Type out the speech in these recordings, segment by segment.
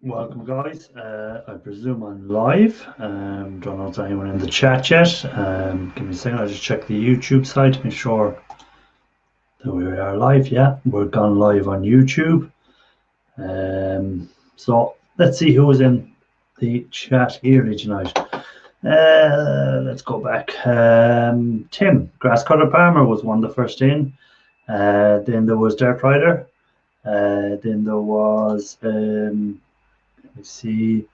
Welcome, guys. I presume I'm live. Don't know if there's anyone in the chat yet. Give me a second. I'll just check the YouTube side to make sure that we are live. Yeah, we're gone live on YouTube. So let's see who is in the chat here tonight. Let's go back. Tim, Grasscutter Palmer was one of the first in. Then there was Dirt Rider. Then there was let's see,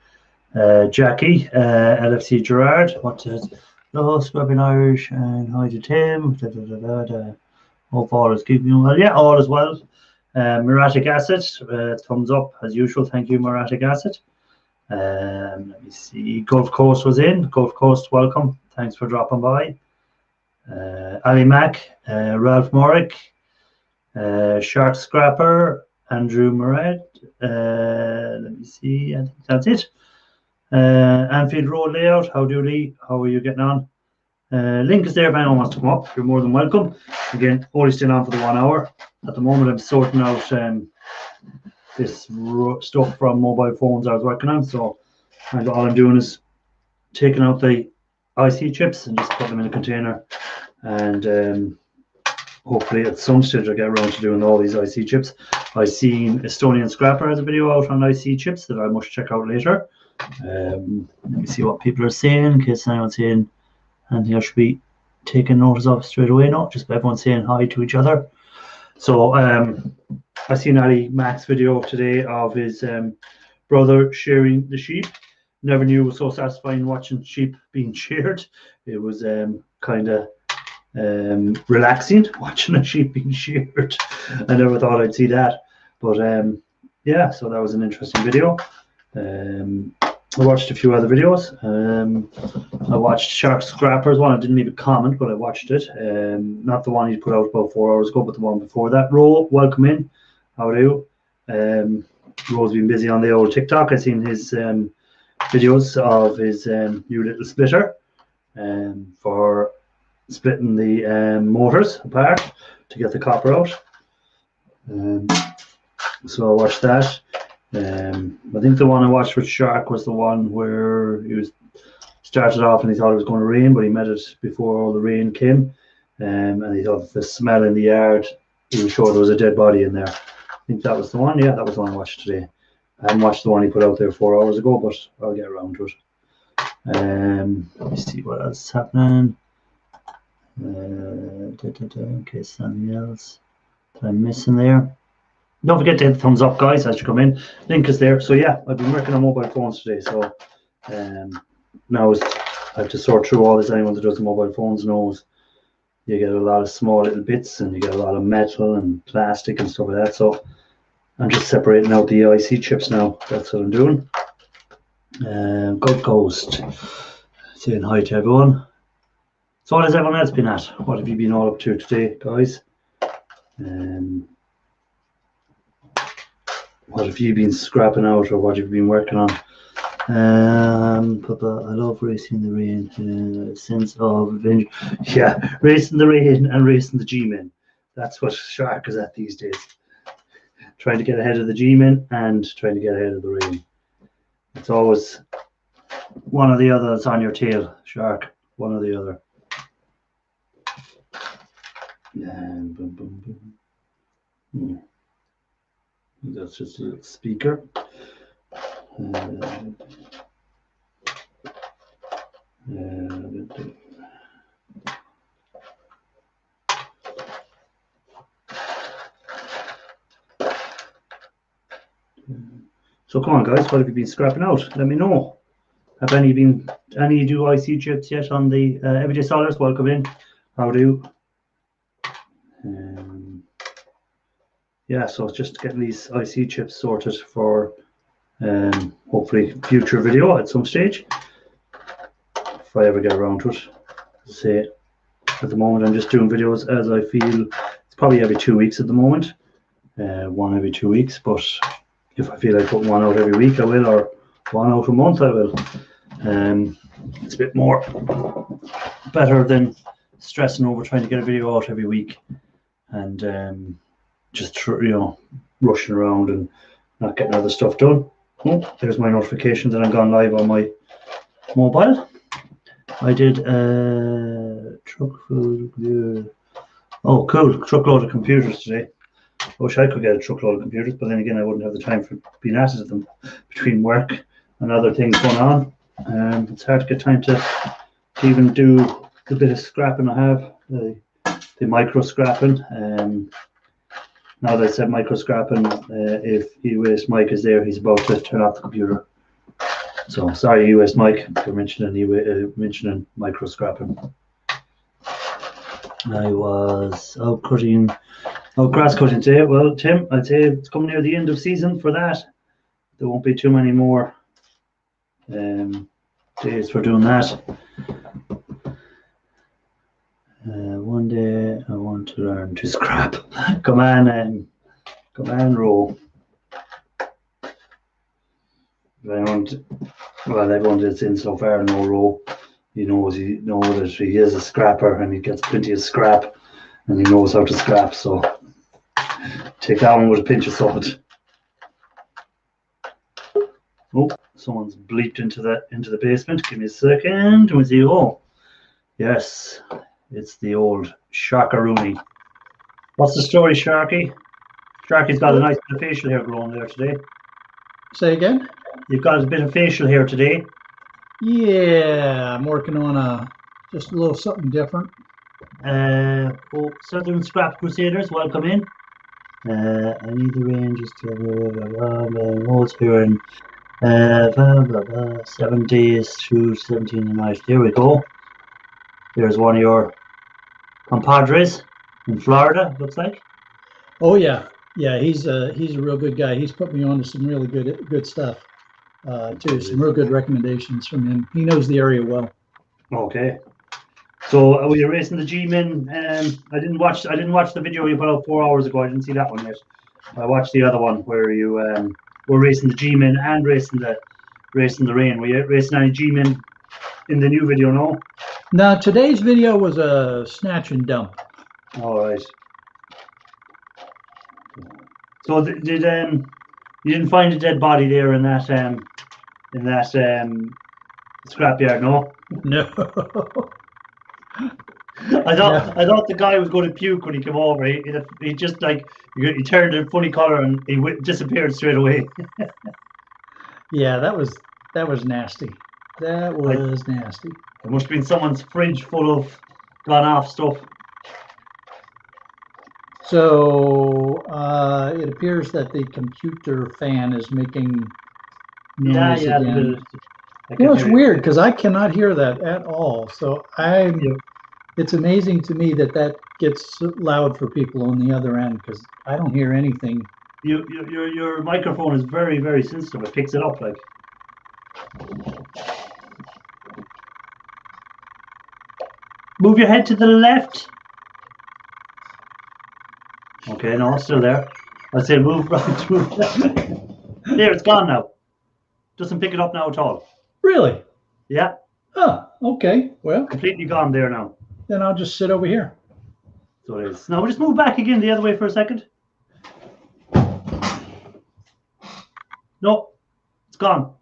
Jackie, LFC Gerard. What's it? Hello, Scrubbing Irish, and hi to Tim. Hope all is keeping well. Yeah, all is well. Muriatic Acid, thumbs up as usual. Thank you, Muriatic Acid. Let me see. Gulf Coast was in. Gulf Coast, welcome. Thanks for dropping by. Ali Mack, Ralph Morrick, Shark Scrapper, Andrew Murad. Let me see. I think that's it. Anfield Road Layout. How are you getting on? Link is there if anyone wants to come up. You're more than welcome. Again, only still on for the 1 hour. At the moment, I'm sorting out this stuff from mobile phones I was working on. So all I'm doing is taking out the IC chips and just putting them in a container. And hopefully at some stage I'll get around to doing all these IC chips. I've seen Estonian Scrapper has a video out on IC chips that I must check out later. Let me see what people are saying in case anyone's saying anything I should be taking notice of straight away. No, just everyone saying hi to each other. So I seen Ali Mack's video today of his brother shearing the sheep. Never knew it was so satisfying watching sheep being sheared. It was kind of relaxing watching a sheep being sheared. I never thought I'd see that, but yeah, so that was an interesting video. I watched a few other videos. I watched Shark Scrapper's one. I didn't leave a comment, but I watched it. Not the one he put out about 4 hours ago, but the one before that. Ro, welcome in. How are you? Ro's been busy on the old TikTok. I've seen his videos of his new little splitter for splitting the motors apart to get the copper out. So I watched that. I think the one I watched with Shark was the one where he started off and he thought it was going to rain, but he met it before all the rain came, and he thought the smell in the yard, he was sure there was a dead body in there. I think that was the one. Yeah, that was the one I watched today. I haven't watched the one he put out there 4 hours ago, but I'll get around to it. Let me see what else is happening. In case something else that I'm missing there. Don't forget to hit the thumbs up, guys, as you come in. Link is there. So yeah, I've been working on mobile phones today. So now I have to sort through all this. Anyone that does mobile phones knows you get a lot of small little bits and you get a lot of metal and plastic and stuff like that. So I'm just separating out the IC chips now. That's what I'm doing. Good Ghost. Saying hi to everyone. So what has everyone else been at? What have you been all up to today, guys? What have you been scrapping out, or what have you been working on? Papa, I love racing the rain. Sense of adventure. Yeah, racing the rain and racing the G-men. That's what Shark is at these days. Trying to get ahead of the G-men and trying to get ahead of the rain. It's always one or the other that's on your tail, Shark. One or the other. And boom, boom, boom. That's just a little speaker. So come on, guys, what have you been scrapping out? Let me know. Have any do IC chips yet on the Everyday Solars? Welcome in. How do you? Yeah, so it's just getting these IC chips sorted for hopefully future video at some stage, if I ever get around to it. Say, at the moment I'm just doing videos as I feel. It's probably every 2 weeks at the moment, one every 2 weeks, but if I feel like putting one out every week I will, or one out a month I will. It's a bit more better than stressing over trying to get a video out every week and just rushing around and not getting other stuff done. Oh, there's my notification that I'm gone live on my mobile. I did truck food computer. Oh, cool! Truckload of computers today. I wish I could get a truckload of computers, but then again, I wouldn't have the time for being at it at them between work and other things going on. It's hard to get time to even do the bit of scrapping I have, the micro scrapping. Now that I said micro scrapping, if ewaste Mike is there, he's about to turn off the computer. So sorry, ewaste Mike, for mentioning micro scrapping. I was out cutting, grass cutting today. Well, Tim, I'd say it's coming near the end of season for that. There won't be too many more days for doing that. One day I want to learn to scrap. Command row. Everyone that's in so far no row. He knows that he is a scrapper and he gets plenty of scrap and he knows how to scrap. So take that one with a pinch of salt. Oh, someone's bleeped into the basement. Give me a second. We see. Oh, yes, it's the old Sharkaroonie. What's the story, Sharky? Sharky's got a nice bit of facial hair growing there today. Say again? You've got a bit of facial hair today. Yeah, I'm working on just a little something different. Southern Scrap Crusaders, welcome in. I need the ranges to notes here in 7 days to 17 nights. There we go. There's one of your compadres in Florida, looks like. Oh yeah, he's a real good guy. He's put me on to some really good stuff too. Some real good recommendations from him. He knows the area well. Okay. So are we racing the G-Min? I didn't watch the video you put out 4 hours ago. I didn't see that one yet. I watched the other one where you were racing the G-Min and racing the rain. Were you racing any G-Min in the new video? No. Now today's video was a snatch and dump. All right. So did you didn't find a dead body there in that scrapyard? No. No. I thought the guy was going to puke when he came over. He just he turned a funny color and he disappeared straight away. Yeah, that was nasty. That was nasty. It must have been someone's fridge full of gone off stuff. So it appears that the computer fan is making noise again. It's weird because I cannot hear that at all. So it's amazing to me that gets loud for people on the other end because I don't hear anything. Your microphone is very, very sensitive. It picks it up like. Move your head to the left. Okay, no, it's still there. I say move right, move left. There, it's gone now. Doesn't pick it up now at all. Really? Yeah. Oh, okay. Well, completely gone there now. Then I'll just sit over here. So it is. Now we'll just move back again the other way for a second. No, it's gone.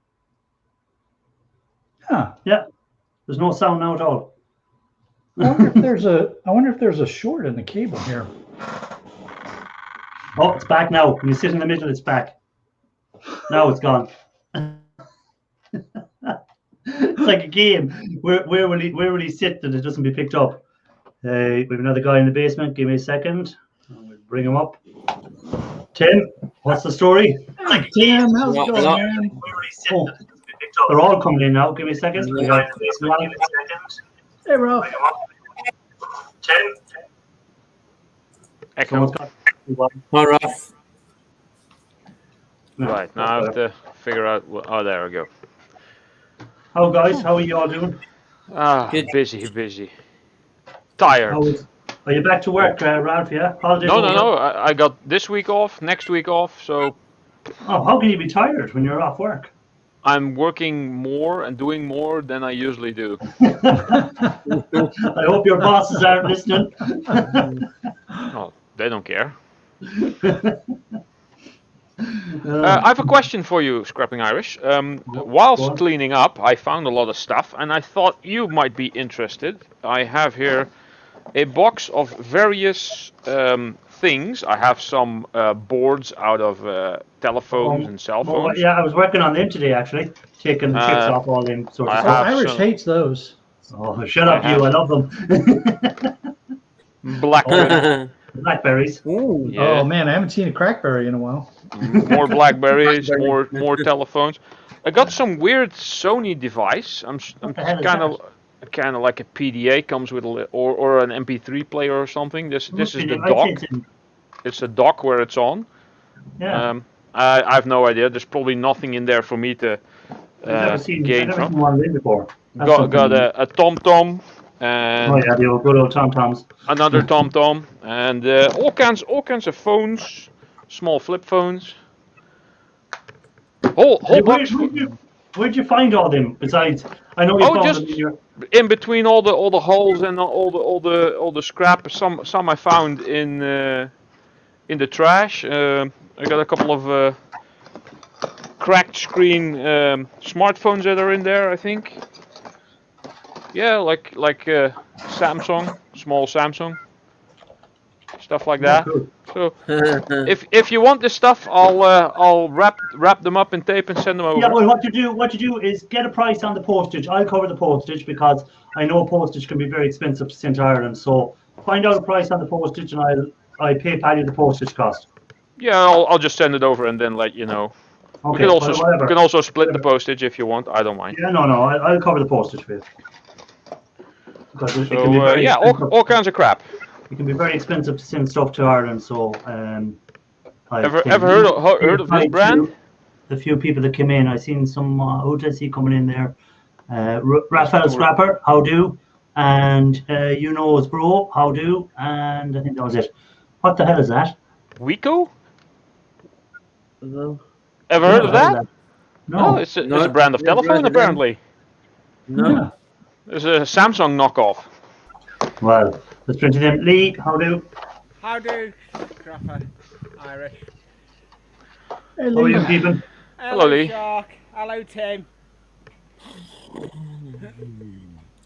Huh. Yeah. There's no sound now at all. I wonder if there's a short in the cable here. Oh, it's back now. When you sit in the middle, it's back. Now it's gone. It's like a game. Where will he sit that it doesn't be picked up? We have another guy in the basement. Give me a second. We'll bring him up. Tim, what's the story? Like Tim, how's it going, man? Oh, they're all coming in now. Give me a second. Hey, Ralph. Tim. Excellent. Hi, Ralph. Right, now I have to figure out oh, there we go. How guys, how are you all doing? Busy. Tired. Are you back to work, Ralph, yeah? No, I got this week off, next week off, so... Oh, how can you be tired when you're off work? I'm working more and doing more than I usually do. I hope your bosses aren't listening. Oh, they don't care. I have a question for you, Scrapping Irish. Whilst cleaning up, I found a lot of stuff, and I thought you might be interested. I have here a box of various things. I have some boards out of telephones and cell phones. Yeah, I was working on them today, actually, taking the chips off all them sorts of stuff. Irish hates those. Oh, shut up, you! I love them. Blackberries. Ooh. Yeah. Oh man, I haven't seen a crackberry in a while. More blackberries, more telephones. I got some weird Sony device. I'm kind of like a PDA, comes with or an MP3 player or something. This is the dock. It's a dock where it's on. Yeah. I have no idea. There's probably nothing in there for me to gain from. Got a TomTom. And oh yeah, the old good old TomToms. Another TomTom, and all kinds of phones, small flip phones. Whole box. Where'd you find all them? Besides, I know you found just them in your... in between all the holes and all the scrap. Some I found in the trash. I got a couple of cracked screen smartphones that are in there, I think. Yeah, like Samsung, small Samsung, stuff like that. So if you want this stuff, I'll wrap them up in tape and send them over. Yeah, well, what you do is get a price on the postage. I'll cover the postage because I know postage can be very expensive to send to Ireland. So find out a price on the postage, and I'll PayPal you the postage cost. Yeah, I'll just send it over and then let you know. Okay, you can also split the postage if you want. I don't mind. Yeah, no, I'll cover the postage for you. So yeah, all kinds of crap. It can be very expensive to send stuff to Ireland. So ever heard of this brand? The few people that came in, I seen some who did I see coming in there? Raphael Scrapper, how do? And you know it's bro, how do? And I think that was it. What the hell is that? Wico? Ever heard of that? No, it's a brand of telephone apparently. No. Yeah. It's a Samsung knockoff. Well, let's print it in. Lee, how do? How do, Crapper Irish? Hey, how are you keeping? Hello, Lee. Shark. Hello, Tim.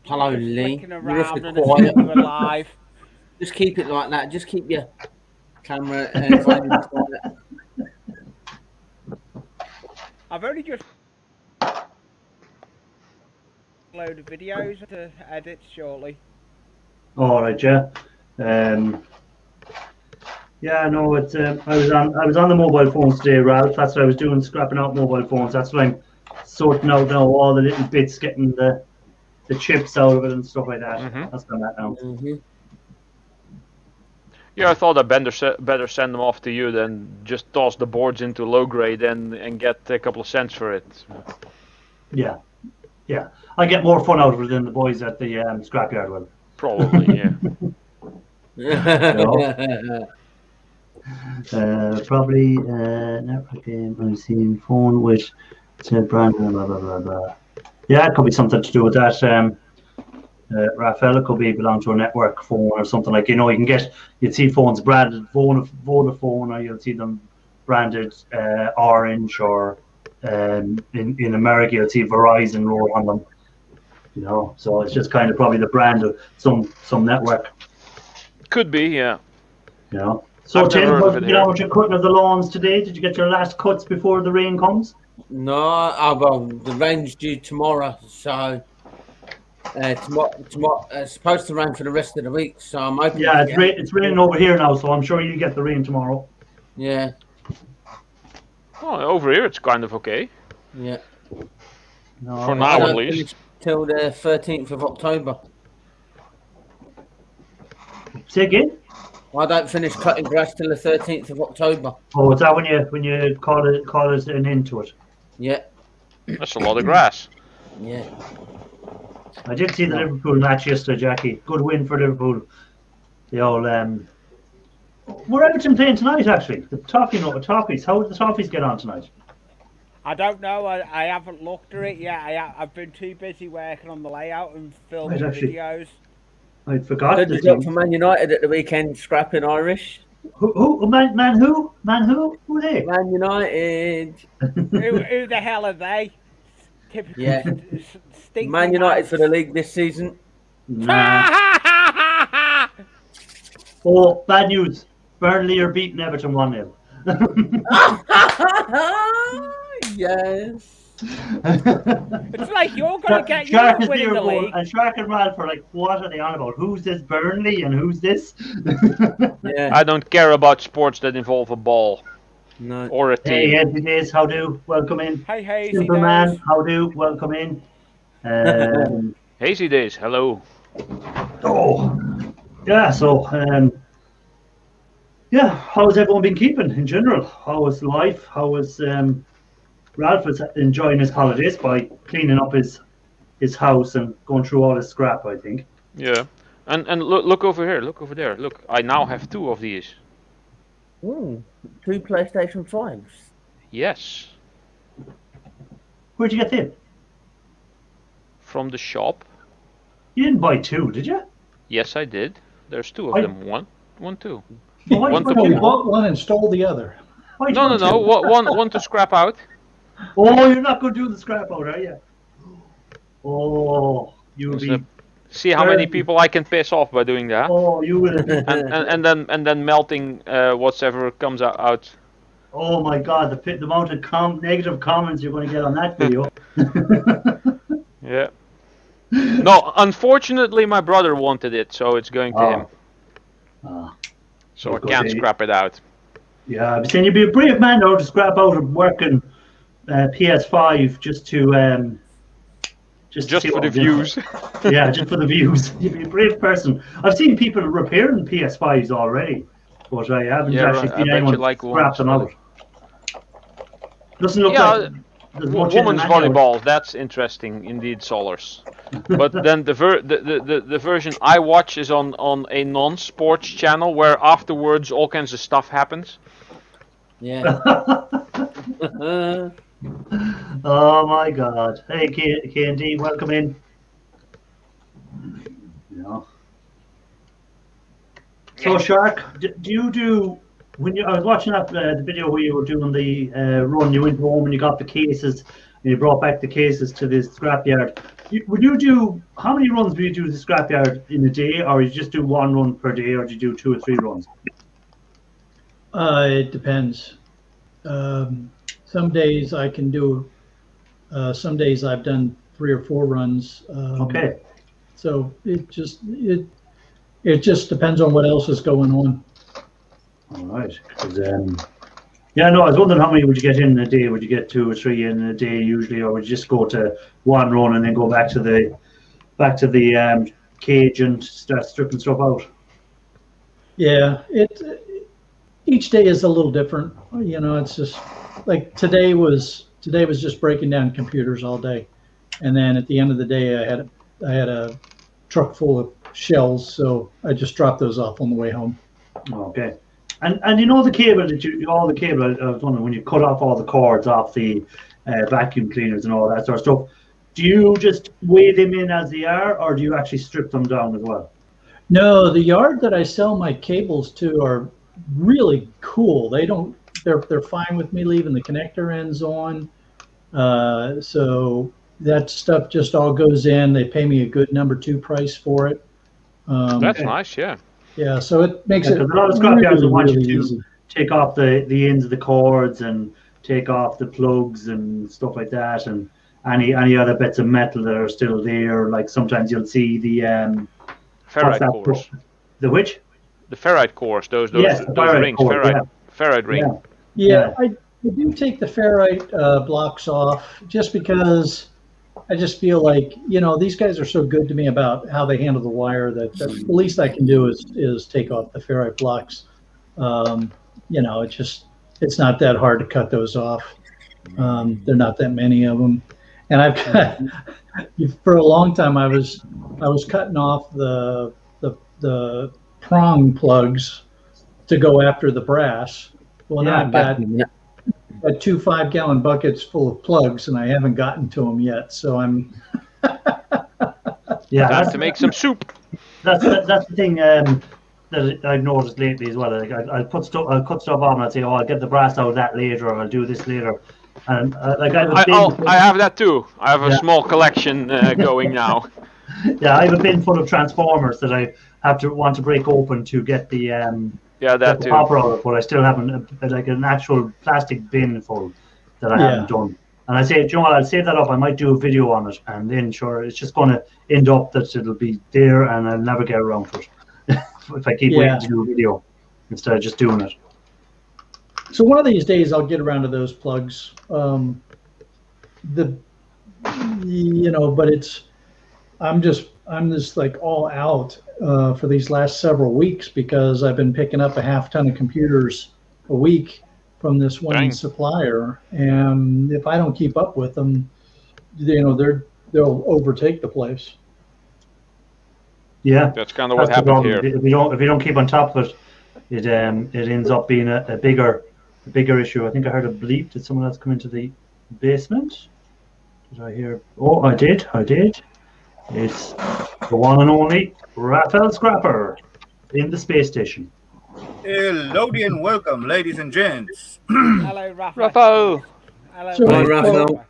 Hello, Lee. You're have to be quiet. Alive. Just keep it like that. Just keep your camera quiet. I've only just load of videos to edit shortly. All right, yeah. Yeah, no, it's I was on the mobile phones today, Ralph. That's what I was doing, scrapping out mobile phones. That's what I'm sorting out now, all the little bits, getting the chips out of it and stuff like that. That's done that now. Yeah, I thought I'd better send them off to you than just toss the boards into low grade and get a couple of cents for it. Yeah. I get more fun out of it than the boys at the scrapyard will. Probably, yeah. Probably network game. I'm seeing phone with brand blah blah blah. Yeah, it could be something to do with that. Raphael, it could be belong to a network phone or something like, you'd see phones branded Vodafone, or you'll see them branded Orange, or in America you'll see Verizon roll on them. So it's just kind of probably the brand of some network. Could be, yeah. So Tim, what you're cutting of the lawns today? Did you get your last cuts before the rain comes? No, well, the rain's due tomorrow, so tomorrow it's supposed to rain for the rest of the week, so I'm hoping. Yeah, it's raining over here now, so I'm sure you get the rain tomorrow. Yeah. Oh, over here it's kind of okay. Yeah. No, for now at least. Till the 13th of October. Say again? I don't finish cutting grass till the 13th of October. Oh, is that when you call it an end to it? Yeah. That's a lot of grass. Yeah. I did see the Liverpool match yesterday, Jackie. Good win for Liverpool. The old were Everton playing tonight? Actually, the Toffees. How did the Toffees get on tonight? I don't know. I haven't looked at it yet. I've been too busy working on the layout and filming videos. I forgot. Good result for Man United at the weekend, scrapping Irish. Who? Man who? Who are they? Man United. Who the hell are they? Typical Yeah. stinking Man United for the house. league this season. Nah. Oh, bad news. Burnley are beating Everton 1-0. Yes. It's like you're going to get Shark you is winning there the going, league. and Shark and Ralph are like, what are they on about? Who's this Burnley and who's this? Yeah. I don't care about sports that involve a ball No. or a Hey, team. Hazy Days, how do? Welcome in. Hey, Hazy Superman, Days. how do? Welcome in. Hazy days, hello. Oh, yeah, so, yeah, how's everyone been keeping in general? How was life? How was Ralph is enjoying his holidays by cleaning up his house and going through all his scrap, I think. Yeah, and look over here, look over there. Look, I now have 2 of these. Ooh, 2 PlayStation 5s. Yes, Where'd you get them? from the shop. You didn't buy 2, did you? Yes, I did. There's 2 of I- them. One, 2. Well, why One did to you You buy bought one and stole the other. why'd you No, buy no, two? no. One to scrap out. Oh, you're not going to do the scrap out, are you? Oh, you will It's be. a- See how many people I can piss off by doing that, Oh, you will be. and then melting whatever comes out. Oh my God, the amount of negative comments you're going to get on that video. Yeah. No, unfortunately, my brother wanted it, so it's going to him. Ah, So I good can't day. scrap it out. yeah, I'm saying you'd be a brave man though to scrap out a working PS5 just to Just see for what the it is. views. Yeah, just for the views. You'd be a brave person. I've seen people repairing PS5s already, but I haven't Yeah, actually right. I seen bet anyone you like one, scrap them so- out. Doesn't look Yeah, like there's much in Women's them anyhow. volleyball, that's interesting indeed, Solars. But then the version I watch is on a non-sports channel where afterwards all kinds of stuff happens. Yeah. Oh my God! Hey, K&D, welcome in. Yeah. So Shark, do you do when you? I was watching that the video where you were doing the run. You went home and you got the cases, and you brought back the cases to the scrapyard. Would you do how many runs would you do to the scrapyard in a day, or you just do 1 run per day, or do you do 2 or 3 runs? It depends. Some days I can do. Some days I've done 3 or 4 runs. Okay. So it just depends on what else is going on. All right. 'Cause, yeah, no, I was wondering how many would you get in a day? Would you get 2 or 3 in a day usually, or would you just go to 1 run and then go back to the cage and start stripping stuff out? Yeah, each day is a little different. You know, it's just like today was just breaking down computers all day, and then at the end of the day, I had a truck full of shells, so I just dropped those off on the way home. Okay. And you know the cable I was wondering when you cut off all the cords off the vacuum cleaners and all that sort of stuff, do you just weigh them in as they are, or do you actually strip them down as well? No, the yard that I sell my cables to are really cool. They're fine with me leaving the connector ends on. So that stuff just all goes in. They pay me a good number 2 price for it. That's nice, yeah. Yeah, so it makes it A lot of scrapyards will want really you to easy. take off the ends of the cords and take off the plugs and stuff like that, and any other bits of metal that are still there. Like sometimes you'll see the Ferrite cores. The which? The ferrite cores, those Yes, the ferrite rings, core, ferrite ring. Yeah, I do take the ferrite blocks off just because I just feel like, you know, these guys are so good to me about how they handle the wire that the least I can do is take off the ferrite blocks. You know, it's not that hard to cut those off. There are not that many of them. And I've got, for a long time, I was cutting off the prong plugs to go after the brass. Well, now I've got 2 5-gallon buckets full of plugs, and I haven't gotten to them yet. So I'm. Yeah, Time to make some soup. That's the thing. that I've noticed lately as well. Like I'll cut stuff on and I'll say, oh, I'll get the brass out of that later, or I'll do this later. And like I have that too. I have a small collection going now. Yeah, I have a bin full of transformers that I want to break open to get the that too. copper out of, but I still haven't like an actual plastic bin full that I haven't done. And I say, you know what, I'll save that up. I might do a video on it, and then sure, it's just going to end up that it'll be there, and I'll never get around to it if I keep waiting to do a video instead of just doing it. So one of these days I'll get around to those plugs. But I'm just like all out for these last several weeks because I've been picking up a half ton of computers a week from this one supplier, and if I don't keep up with them, they'll overtake the place. Yeah, that's kind of what happened here. If you don't keep on top of it, it ends up being a bigger issue. I think I heard a bleep. Did someone else come into the basement? Did I hear? Oh, I did. It's the one and only Raphael Scrapper in the space station. Hello and welcome, ladies and gents. Hello, Raphael. Hello, Raphael.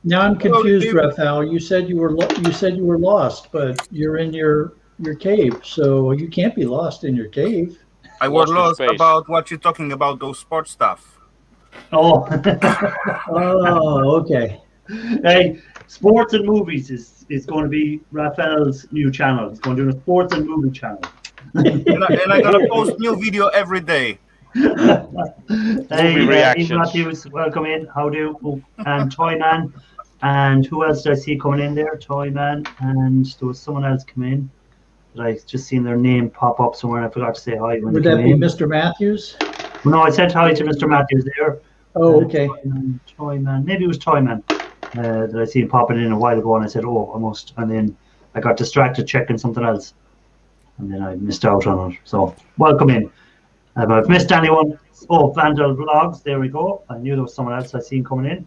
Now I'm confused, Raphael. You said you were lost, but you're in your cave, so you can't be lost in your cave. I was lost about what you're talking about, those sports stuff. Oh. Oh, okay. Hey, sports and movies is going to be Raphael's new channel. He's going to do a sports and movie channel. and I gotta post new video every day. Hey, Ian Matthews, welcome in. How do? Oh, and Toyman, and who else did I see coming in there? Toyman, and there was someone else come in. But I just seen their name pop up somewhere, and I forgot to say hi. Would that be Mr. Matthews? No, I said hi to Mr. Matthews there. Oh, okay. Toyman, maybe it was Toyman that I seen popping in a while ago, and I said, oh, I must. And then I got distracted checking something else. And then I missed out on it. So, welcome in. If I've missed anyone, Vandal Vlogs, there we go. I knew there was someone else I seen coming in.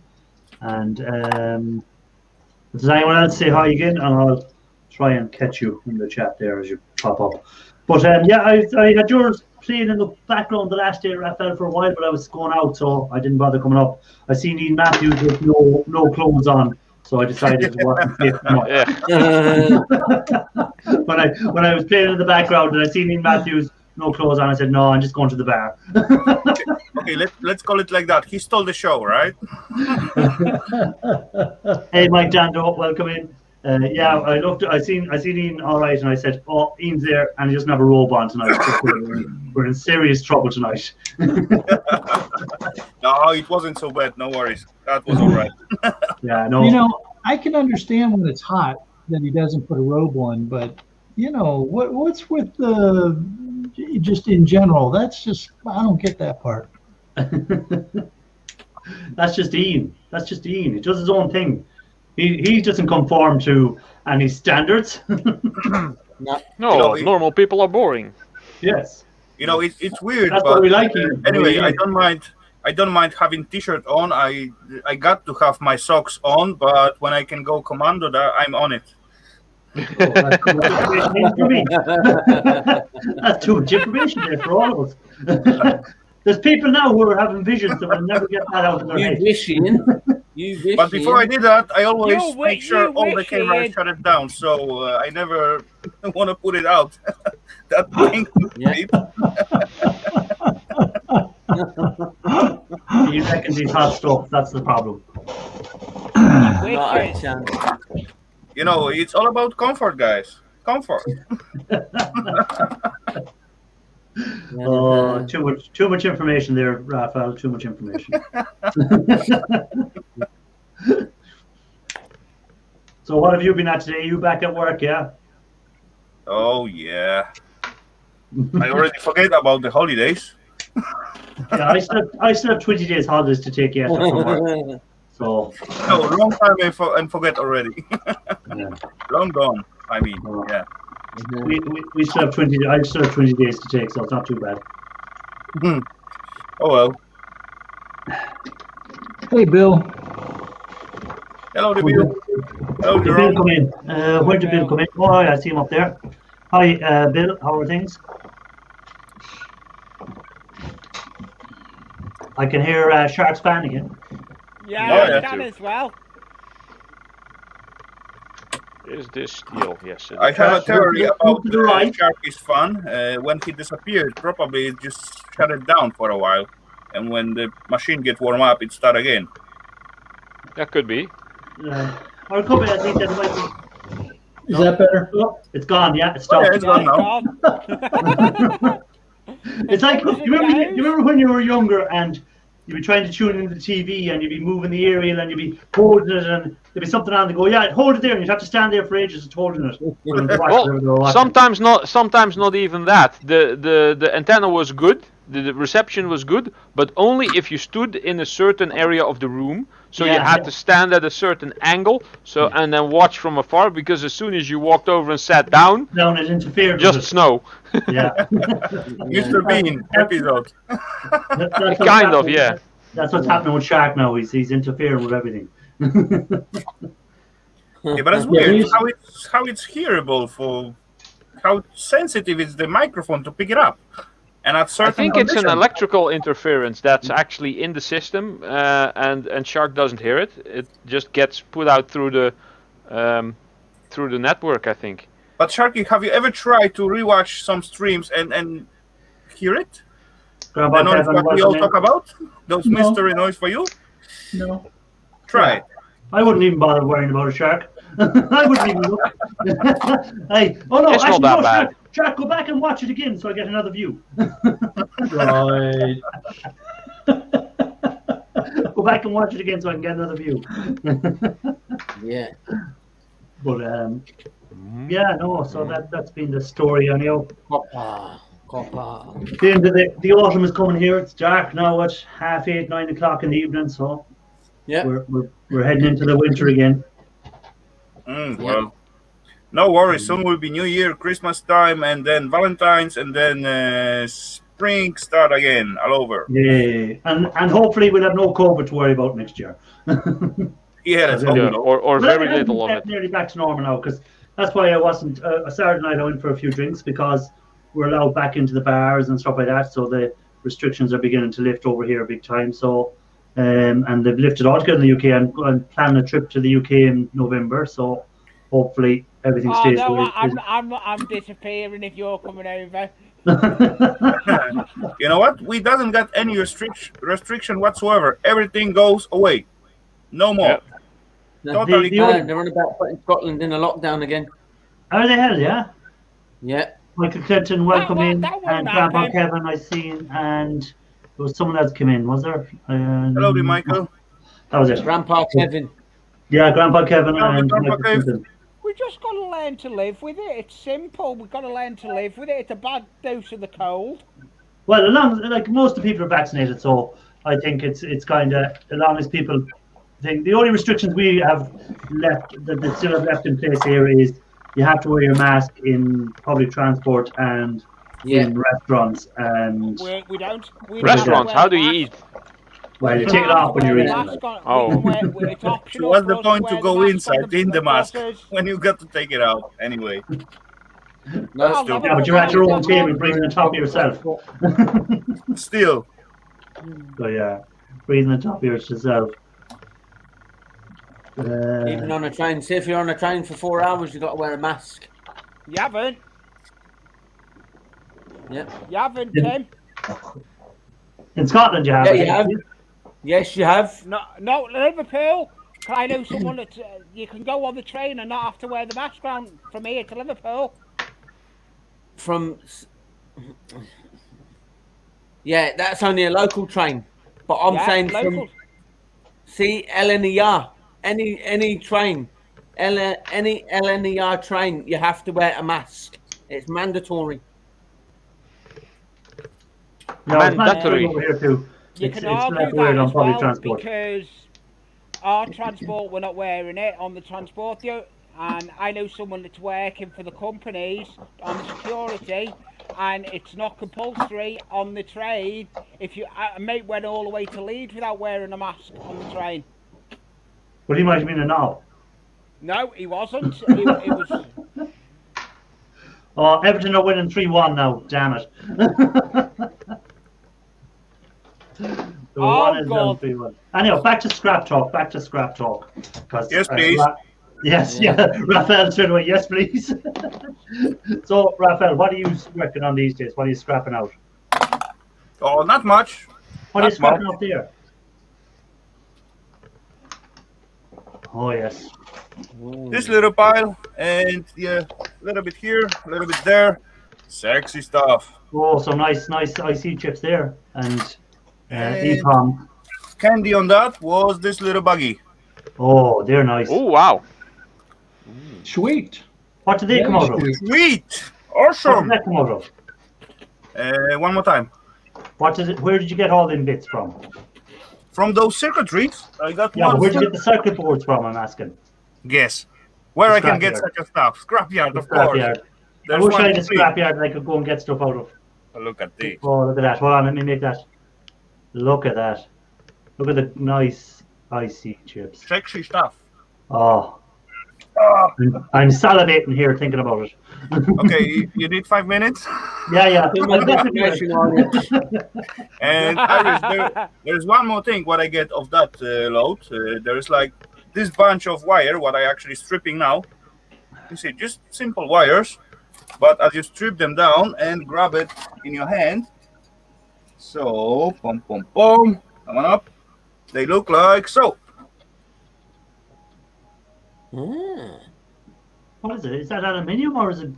And if there's anyone else, say hi again, and I'll try and catch you in the chat there as you pop up. But I had yours playing in the background the last day, Raphael, for a while, but I was going out, so I didn't bother coming up. I seen Ian Matthews with no clothes on. So I decided to watch when I was playing in the background and I seen Ian Matthews no clothes on, I said, no, I'm just going to the bar. Okay, let's call it like that. He stole the show, right? Hey, Mike Dando, welcome in. I seen Ian all right, and I said, oh, Ian's there, and he doesn't have a robe on tonight. We're in serious trouble tonight. No, it wasn't so bad. No worries. That was all right. Yeah, no. I can understand when it's hot that he doesn't put a robe on, but what's with the just in general? That's just, I don't get that part. That's just Ian. He does his own thing. He doesn't conform to any standards. No, normal people are boring. Yes. It's weird. That's but what we like you. Anyway, I don't mind having t-shirt on. I got to have my socks on, but when I can go commando, I'm on it. Oh, that's too much information for me. That's too much information there for all of us. There's people now who are having visions that will never get that out of their head. But before I did that, I always make sure all the cameras shut it down, so I never want to put it out. That thing. You reckon these hot stuff, that's the problem. It's all about comfort, guys. Comfort. Oh, too much information there, Raphael. Too much information. So what have you been at today? You back at work, yeah? Oh, yeah. I already forget about the holidays. Yeah, I still have 20 days holidays to take yet from work. So no, long time and forget already. Yeah. Long gone. I mean, yeah. We still have 20. I still have 20 days to take, so it's not too bad. Oh well. Hey, Bill. Hello, Bill. Hello, Did Bill come in? Where did Bill come in? Oh, I see him up there. Hi, Bill. How are things? I can hear Shark's fan again. Yeah, I can as well. Is this steel? Yes. I have a theory about to the right. Sharky's fun. When he disappeared, probably it just shut it down for a while. And when the machine gets warm up, it start again. That could be. Or it could be, I think that might be. Is that better? Oh, it's gone, yeah, it's stopped. Yeah, it's gone now. It's like, you remember when you were younger and you'd be trying to tune into the TV and you'd be moving the aerial and you'd be holding it and there'd be something on to go, yeah, hold it there, and you'd have to stand there for ages and holding it. Well, sometimes not even that. The antenna was good, the reception was good, but only if you stood in a certain area of the room. So you had to stand at a certain angle, and then watch from afar, because as soon as you walked over and sat down, it interfered. Just snow. Yeah. Mr. Bean episode. Kind of, yeah. That's what's happening with Shark now. He's interfering with everything. Yeah, but it's weird how it's hearable, for how sensitive is the microphone to pick it up. And at certain I think it's an electrical interference that's actually in the system, and Shark doesn't hear it. It just gets put out through the network, I think. But Sharky, have you ever tried to rewatch some streams and hear it? The noise what we all talk about? Those mystery noise for you? No. Try it. I wouldn't even bother worrying about a Shark. I wouldn't even look. It's not that bad. Shark, go back and watch it again so I get another view. Right. Go back and watch it again so I can get another view. Yeah. But yeah, no. So that's been the story, anyhow. The end of the autumn is coming here. It's dark now at 8:30, 9 o'clock in the evening. So yeah, we're heading into the winter again. Well, no worries. Soon will be New Year, Christmas time, and then Valentine's, and then spring start again all over. Yeah, and hopefully we'll have no COVID to worry about next year. Yeah, that's or very little of it. Nearly back to normal now, because that's why I wasn't. A Saturday night I went for a few drinks because we're allowed back into the bars and stuff like that. So the restrictions are beginning to lift over here big time. So. And they've lifted altogether in the UK. I'm planning a trip to the UK in November, so hopefully everything stays. No, I'm disappearing if you're coming over. You know what? We doesn't got any restriction whatsoever. Everything goes away. No more. Yeah. Totally. They're on about putting Scotland in a lockdown again. Are they hell? Yeah. Yeah. Michael Clinton welcome in, and Grandpa Kevin I seen, and. There was someone else came in, was there? Hello, Michael. That was it. Grandpa Kevin. Yeah, Grandpa Kevin and Grandpa Michael Clinton. We just got to learn to live with it. It's simple. We've got to learn to live with it. It's a bad dose of the cold. Well, like most of the people are vaccinated, so I think it's kind of, as long as people think, the only restrictions we have left, that still have left in place here, is you have to wear your mask in public transport and in restaurants, and we don't. Restaurants? How do you eat? Well, you take it off when you're in. Oh. So what's the point to go inside in the mask when you got to take it out anyway? Yeah, but you're at your own table breathing on top of yourself. Still. So yeah, breathing on top of yourself. Even on a train. See, if you're on a train for 4 hours, you've got to wear a mask. You haven't. Yeah. You haven't, Tim. In Scotland, you have. Yeah, you have. Yes, you have. No, Liverpool. I know someone that you can go on the train and not have to wear the mask around from here to Liverpool. Yeah, that's only a local train. But I'm saying local. from LNER, any train, any LNER train, you have to wear a mask. It's mandatory. No, mandatory. Over here too. You can argue that as well, because our transport, we're not wearing it on the transport, and I know someone that's working for the companies on security, and it's not compulsory on the train. If you, a mate went all the way to Leeds without wearing a mask on the train. Well, he might have been a knob. No, he wasn't. He was. Oh, Everton are winning 3-1 now. Damn it. So one is down 3-1. Anyhow, back to scrap talk. Yes, please. Yes, Raphael straight away. Yes, please. So, Raphael, what are you working on these days? What are you scrapping out? Oh, not much. What are you scrapping out there? Oh, yes. This little pile, and a little bit here, a little bit there. Sexy stuff. Oh, so nice IC chips there, and EPOM. Candy on that was this little buggy. Oh, they're nice. Oh, wow. Sweet. What did they come out of? Sweet. What Awesome. did that come out of? One more time. Where did you get all them bits from? From those circuitries, I got Yeah, one. where did you get the circuit boards from, I'm asking? Guess. Where I can get such a stuff. Scrapyard, of course. Scrapyard. I wish I had a scrapyard and I could go and get stuff out of. Look at this. Oh, look at that. Hold on, let me make that. Look at that. Look at the nice IC chips. Sexy stuff. Oh. I'm salivating here thinking about it. Okay, you need 5 minutes? Yeah. And Iris, there's one more thing what I get of that load. There's like this bunch of wire, what I actually stripping now. You see, just simple wires, but as you strip them down and grab it in your hand, so, come on up. They look like so. What is it? Is that aluminium or is it?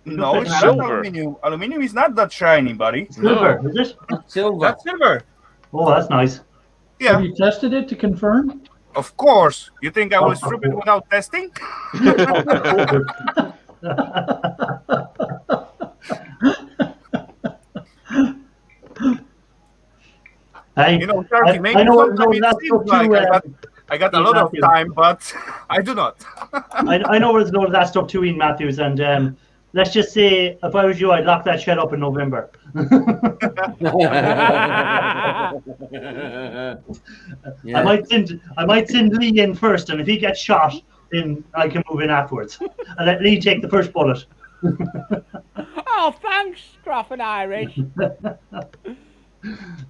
No, it's not silver. aluminium. Aluminium is not that shiny, buddy. Silver, is it? Silver. That's silver. Oh, that's nice. Yeah, Have you tested it to confirm? of course. You think I will strip it without testing? Hey, You know, Turkey, maybe I know what sometimes that's it seems like I got a lot of time, but I do not. I know where it's going with that stuff too, Ian Matthews, and let's just say if I was you, I'd lock that shed up in November. Yeah. I might send Lee in first, and if he gets shot, then I can move in afterwards. And let Lee take the first bullet. Oh, thanks, Scruff and Irish.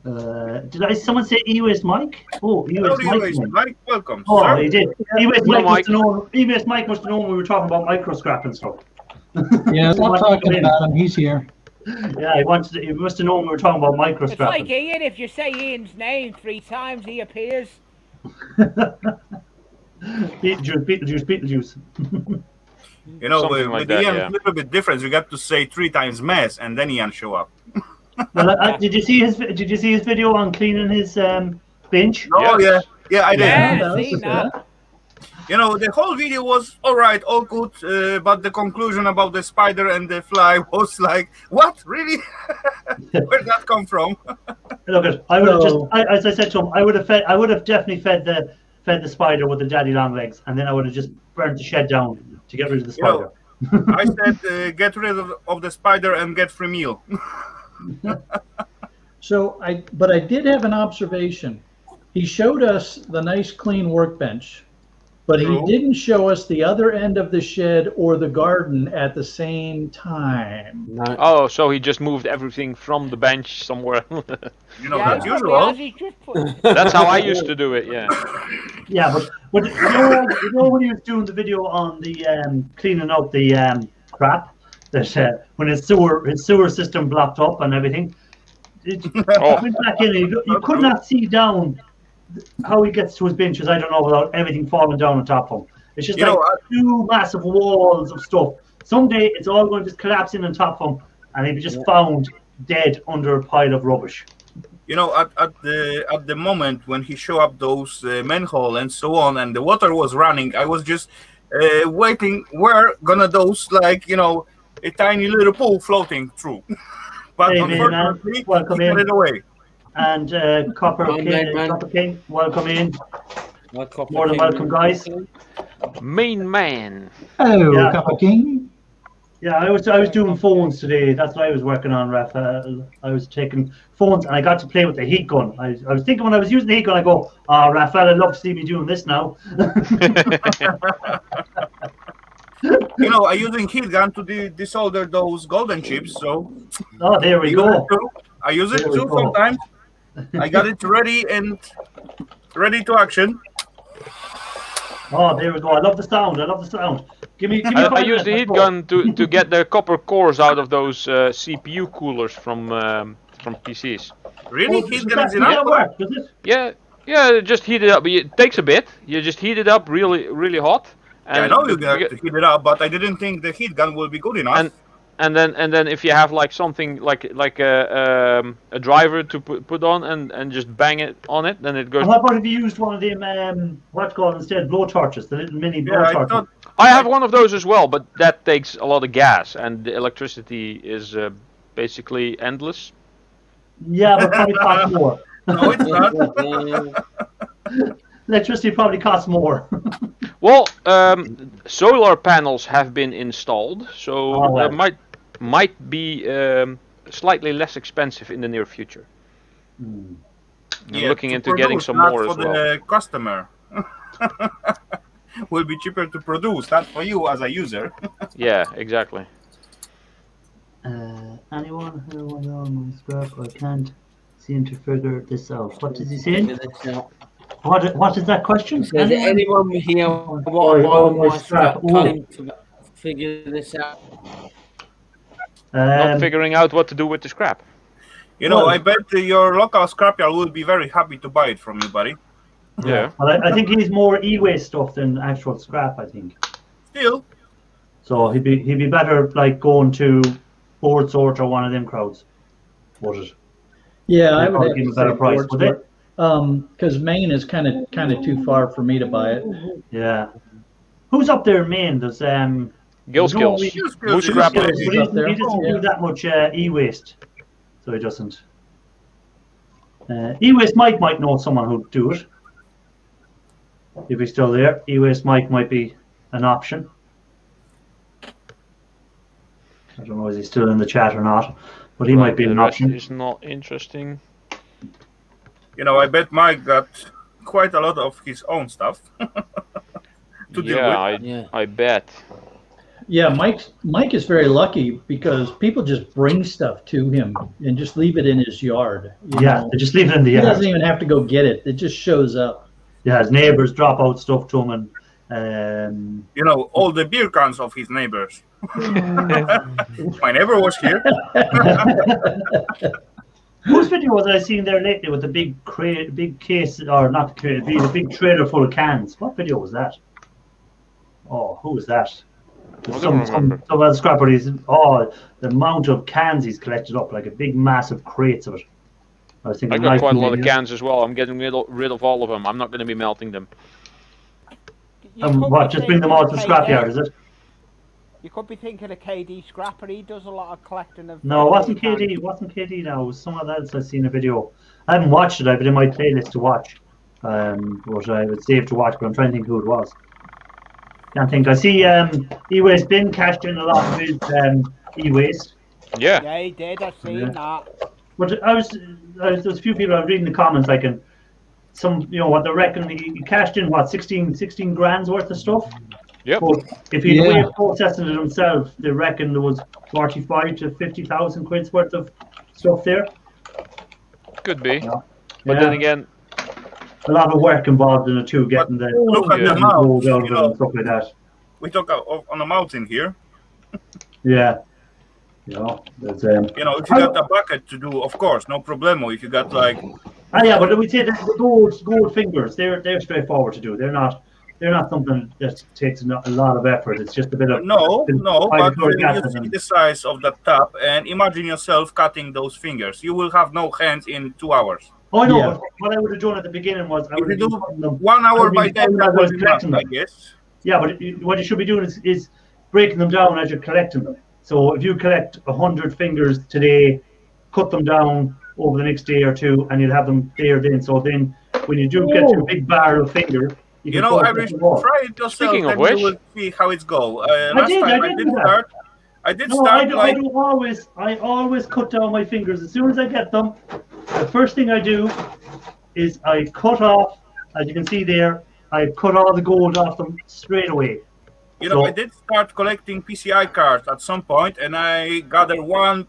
Did someone say ewaste Mike? Oh, Hello, ewaste Mike. Mike, welcome. Oh, sir. he did. Ewaste Mike must have known. Ewaste Mike must have known we were talking about micro scrap and stuff. Yeah, I'm talking about him. He's here. Yeah, he must have known we were talking about micro It's scrap. like Ian, if you say Ian's name 3 times, he appears. Beetlejuice. You know, Something with like that, Ian, yeah. it's a little bit different. You got to say 3 times mess, and then Ian show up. Well, did you see his video on cleaning his bench? Oh, Yes. yeah, I did. Yeah, that seen was that. You know, the whole video was all right, all good, but the conclusion about the spider and the fly was like, what? Really? Where'd that come from? Look, I would have as I said to him, I would have definitely fed the spider with the daddy long legs, and then I would have just burnt the shed down to get rid of the spider. I said, get rid of the spider and get free meal. So I did have an observation. He showed us the nice clean workbench, but he True. didn't show us the other end of the shed or the garden at the same time. No. Oh, so he just moved everything from the bench somewhere. You know, Yeah, that's he usual. probably has, he's just put- That's how I used to do it, yeah. Yeah, but you know when he was doing the video on the cleaning out the crap that when his sewer system blocked up and everything. Oh. Went back in, you could not see down how he gets to his benches. I don't know, without everything falling down on top of him. It's just You like know, 2 massive walls of stuff. Someday it's all going to just collapse in on top of him, and he'll be just found dead under a pile of rubbish. You know, at the moment when he showed up those manhole and so on, and the water was running, I was just waiting where gonna those, like, you know, a tiny little pool floating through. But Hey, unfortunately, welcome he got in. it away. And Copper King, welcome in. More than welcome, guys. Main man. Hello, Yeah. Copper King. Yeah, I was doing phones today. That's what I was working on, Raphael. I was taking phones, and I got to play with the heat gun. I was thinking when I was using the heat gun, I go, Raphael, I'd love to see me doing this now. You know, I'm using heat gun to desolder those golden chips, so Oh, there we go. I use it There we too go. sometimes. I got it ready and ready to action. Oh, there we go. I love the sound. I love the sound. Give me. I use the heat gun to get the copper cores out of those CPU coolers from PCs. Really? Oh, Heat does gun is that enough? work? Does it? Yeah, just heat it up. It takes a bit. You just heat it up really hot. And I know you got to heat it up, but I didn't think the heat gun will be good enough. And then if you have like something like a driver to put on and just bang it on it, then it goes. And what about if you used one of them what's called instead blow torches, the little mini blow torches? I have one of those as well, but that takes a lot of gas, and the electricity is basically endless. Yeah, but probably costs more. No, it's not. Electricity probably costs more. Well, solar panels have been installed, so that might be slightly less expensive in the near future. I'm looking into getting some more as well. For the customer. Will be cheaper to produce, not for you as a user. Yeah, exactly. Anyone who wants on my scrap, I can't seem to figure this out. What does he say? What is that question? Says anyone here want my scrap time to figure this out? Not figuring out what to do with the scrap. You know, I bet your local scrapyard will be very happy to buy it from you, buddy. Yeah. Well, I think he's more e-waste stuff than actual scrap, I think. Still. So he'd be better like going to Board Sort or one of them crowds. Would it? Yeah, I would have give him a better price, would it? Because Maine is kind of too far for me to buy it. Yeah. Who's up there in Maine? There's Gilskills. Moose scrap. He doesn't do that much e-waste, so he doesn't. E-waste Mike might know someone who'd do it. If he's still there, e-waste Mike might be an option. I don't know if he's still in the chat or not, but he might be an option. It's not interesting. You know, I bet Mike got quite a lot of his own stuff to deal with. I bet. Yeah, Mike is very lucky because people just bring stuff to him and just leave it in his yard. Yeah, they just leave it in the yard. He doesn't even have to go get it. It just shows up. Yeah, his neighbors drop out stuff to him, and you know, all the beer cans of his neighbors. My neighbor was here. Whose video was I seeing there lately with the big case, or not the crate, the big trailer full of cans? What video was that? Oh, who was that? Some of the scrapper. The amount of cans he's collected up, like a big, massive crates of it. I got quite a lot of cans as well. I'm getting rid of all of them. I'm not going to be melting them. What? Just bring them all to the scrapyard, is it? You could be thinking of KD Scrapper. He does a lot of collecting of. No, it wasn't KD. It wasn't KD. Now it was someone else I've seen a video. I haven't watched it. I've been in my playlist to watch. But I would save to watch. But I'm trying to think who it was. Can't think. I see e-waste bin cashed in a lot of his e-waste. Yeah, he did. I've seen that. But there's a few people I was reading the comments like, and some, you know, what they reckon he cashed in 16 grand's worth of stuff. Yep. But if he'd way of processing it himself, they reckon there was 45 to 50,000 quid's worth of stuff there. Could be, but then again, a lot of work involved in it too, getting the look at the mouth, you know, and stuff like that. We talk on a mountain here. Yeah. You know, that's, you know, if you got a bucket to do, of course, no problemo. If you got like, yeah, but we say that the gold fingers, they're straightforward to do. They're not something that takes a lot of effort. It's just a bit of but you see the size of the tap, and imagine yourself cutting those fingers. You will have no hands in 2 hours. Oh no! Yeah. What I would have done at the beginning was I would do 1 hour by day. That was collecting, I guess. Yeah, but what you should be doing is breaking them down as you're collecting them. So if you collect 100 fingers today, cut them down over the next day or two, and you'll have them there then. So then, when you do get your big bar of finger, you know, Irish, try it yourself. Speaking of and which, you will see how it's go. I always cut down my fingers as soon as I get them. The first thing I do is I cut off, as you can see there, I cut all the gold off them straight away. You know, I did start collecting PCI cards at some point, and I gathered one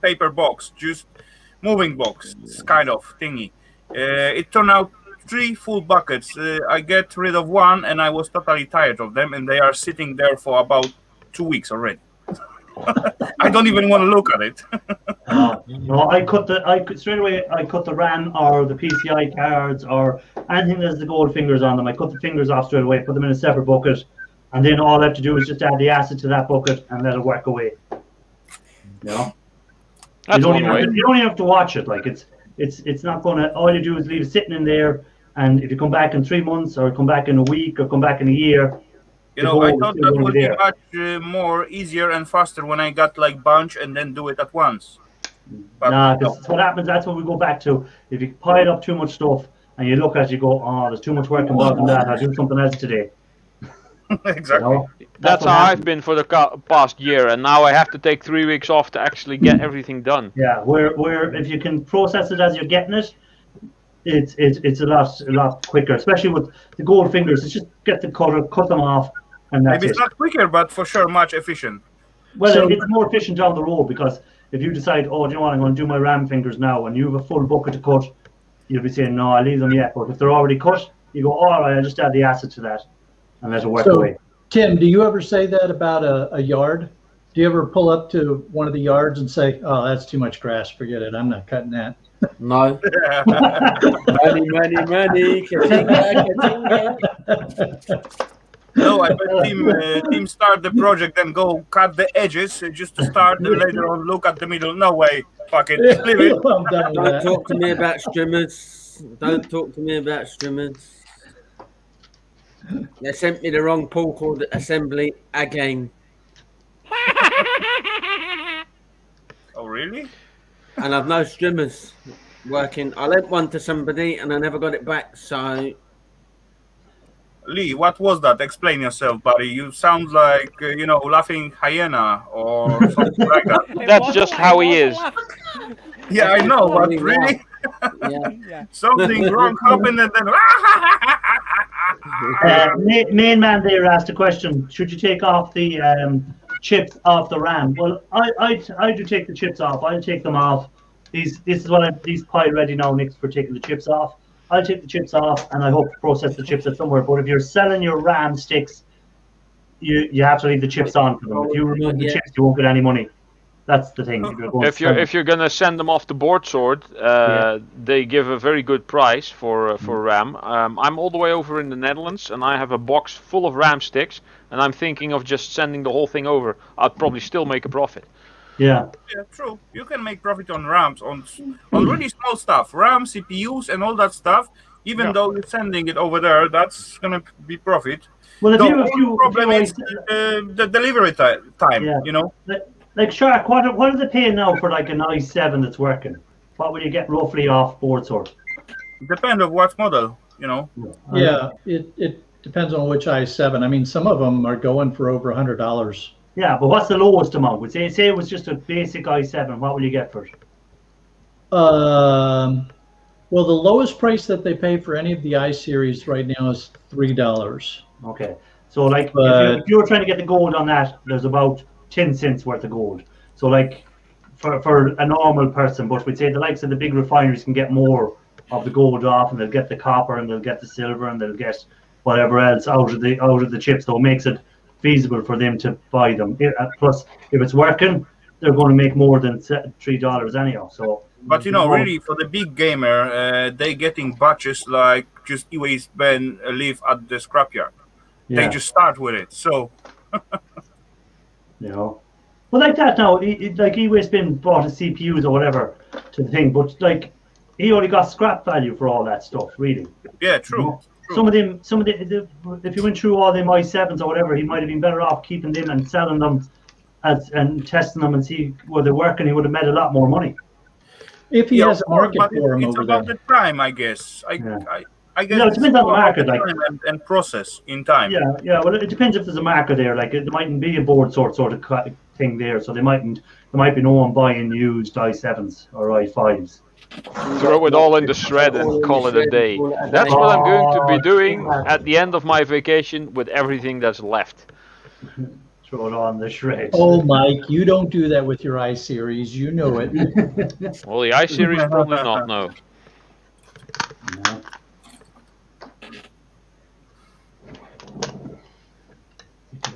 paper box just moving box kind of thingy. It turned out 3 full buckets. I get rid of one, and I was totally tired of them, and they are sitting there for about 2 weeks already. I don't even want to look at it. No, I cut straight away. I cut the RAM or the PCI cards or anything that has the gold fingers on them. I cut the fingers off straight away, put them in a separate bucket, and then all I have to do is just add the acid to that bucket and let it work away. You know, you don't even have to watch it. Like it's not going to. All you do is leave it sitting in there, and if you come back in 3 months or come back in a week or come back in a year. You know, I thought that would be much more easier and faster when I got like bunch and then do it at once. But nah, because what happens, that's what we go back to. If you pile up too much stuff and you look at it, you go, oh, there's too much work involved in that. I'll do something else today. Exactly. You know? That's how I've been for the past year, and now I have to take 3 weeks off to actually get everything done. Yeah, where if you can process it as you're getting it, it's a lot quicker, especially with the gold fingers. It's just get the cutter, cut them off, and that's Maybe it's not quicker, but for sure much efficient. Well, so, it's more efficient down the road, because if you decide, oh, do you know what, I'm going to do my RAM fingers now, and you have a full bucket to cut, you'll be saying, no, I'll leave them yet. But if they're already cut, you go, all right, I'll just add the acid to that and let it work away. Tim, do you ever say that about a yard? Do you ever pull up to one of the yards and say, oh, that's too much grass, forget it, I'm not cutting that? No. money. Katinga. No, I bet team start the project and go cut the edges just to start, and later on look at the middle. No way, fuck it, leave it. Don't talk to me about strimmers. Don't talk to me about strimmers. They sent me the wrong pull cord assembly again. Oh, really? And I've no strimmers working. I lent one to somebody and I never got it back, so... Lee, what was that? Explain yourself, buddy. You sound like, laughing hyena or something like that. That's just how he is. Yeah, I know, but really? Yeah. Something wrong happened and then... Main man there asked a question, should you take off the chips off the RAM? Well, I do take the chips off. I'll take them off. This is what these pile ready now, Nick, for taking the chips off. I'll take the chips off, and I hope to process the chips at somewhere. But if you're selling your RAM sticks, you have to leave the chips on for them. If you remove the chips, you won't get any money. That's the thing. If you're gonna send them off the board sword, they give a very good price for RAM. I'm all the way over in the Netherlands, and I have a box full of RAM sticks, and I'm thinking of just sending the whole thing over. I'd probably still make a profit. Yeah, true. You can make profit on RAMs, on really small stuff, RAM, CPUs, and all that stuff. Even though you're sending it over there, that's gonna be profit. Well, the only problem is the delivery time. You know. Like Shark, what are they paying now for like an i7 that's working? What will you get roughly off board sword? Depend on what model, you know. Yeah, it depends on which i7. I mean, some of them are going for over $100. Yeah, but what's the lowest amount? Would say it was just a basic i7. What will you get for it? Well, the lowest price that they pay for any of the i-series right now is $3. Okay, so like if you're trying to get the gold on that, there's about 10 cents worth of gold. So like for a normal person, but we'd say the likes of the big refineries can get more of the gold off, and they'll get the copper, and they'll get the silver, and they'll get whatever else out of the chips. So it makes it feasible for them to buy them. Plus, if it's working, they're going to make more than $3 anyhow. So, but really, for the big gamer, they getting batches like just ewaste bin leave at the scrapyard. Yeah. They just start with it. So, well, like that now, like ewaste bin bought his CPUs or whatever to the thing, but like he only got scrap value for all that stuff, really. Yeah, true. Some of them, if you went through all them i7s or whatever, he might have been better off keeping them and selling them and testing them and see whether they're working. He would have made a lot more money. If he has a market for them it's over about there. the time, I guess. I guess it depends on the market, like and process in time. Yeah. Well, it depends if there's a market there. Like there mightn't be a board sort of thing there, so there might be no one buying used i7s or i5s. Throw it all in the shred and call it a day. That's what I'm going to be doing at the end of my vacation with everything that's left. throw it on the shred. Oh, Mike, you don't do that with your i-Series. You know it. Well, the i-Series probably not, no. No.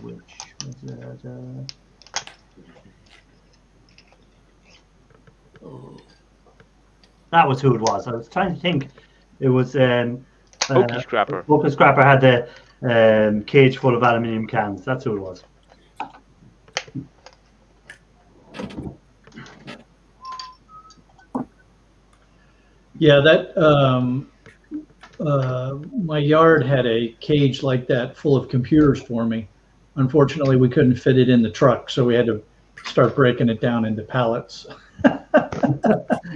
Which was that? That was who it was. I was trying to think. It was Okie Scrapper. Okie Scrapper had the cage full of aluminium cans. That's who it was. Yeah, that my yard had a cage like that full of computers for me. Unfortunately, we couldn't fit it in the truck, so we had to start breaking it down into pallets.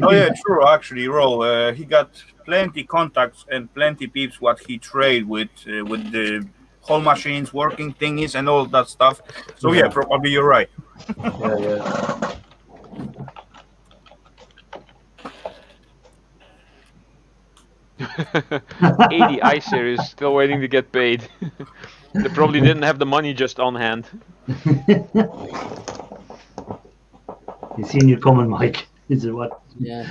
Oh yeah, true. Actually, Ro, he got plenty contacts and plenty peeps what he trade with the whole machines, working thingies, and all that stuff. So yeah, probably you're right. Yeah. 80 i-Series still waiting to get paid. They probably didn't have the money just on hand. You seen you coming, Mike? Is it what? Yeah.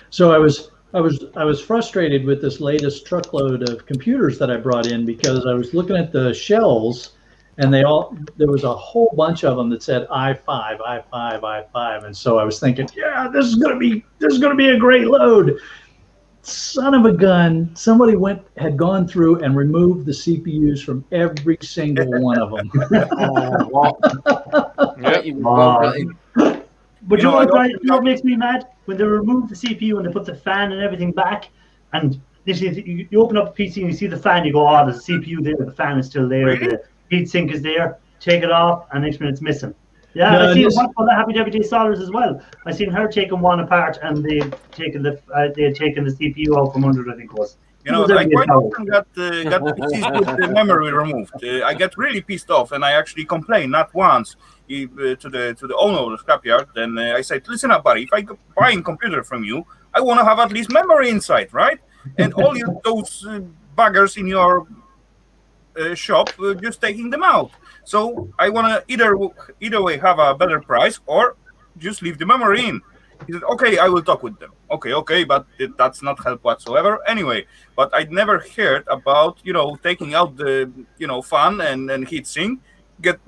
So I was frustrated with this latest truckload of computers that I brought in because I was looking at the shelves and there was a whole bunch of them that said i5, i5, i5, and so I was thinking, yeah, this is gonna be a great load. Son of a gun! Somebody had gone through and removed the CPUs from every single one of them. But you know what makes me mad? When they remove the CPU and they put the fan and everything back, and you open up the PC and you see the fan, you go, oh, there's a CPU there, the fan is still there, really? The heat sink is there, take it off, and next minute it's missing. Yeah, no, I seen one for the Happy Everyday Solars as well. I seen her taking one apart, and they'd taken the CPU out from under it, I think it was. You know, I quite often got the PCs with the memory removed. I get really pissed off, and I actually complain not once to the owner of the scrapyard. Then I said, "Listen up, buddy. If I buy a computer from you, I want to have at least memory inside, right? And all those buggers in your shop just taking them out. So I want to either way have a better price or just leave the memory in." He said, "Okay, I will talk with them." Okay, but that's not help whatsoever. Anyway, but I'd never heard about, taking out the, fan and heatsink, get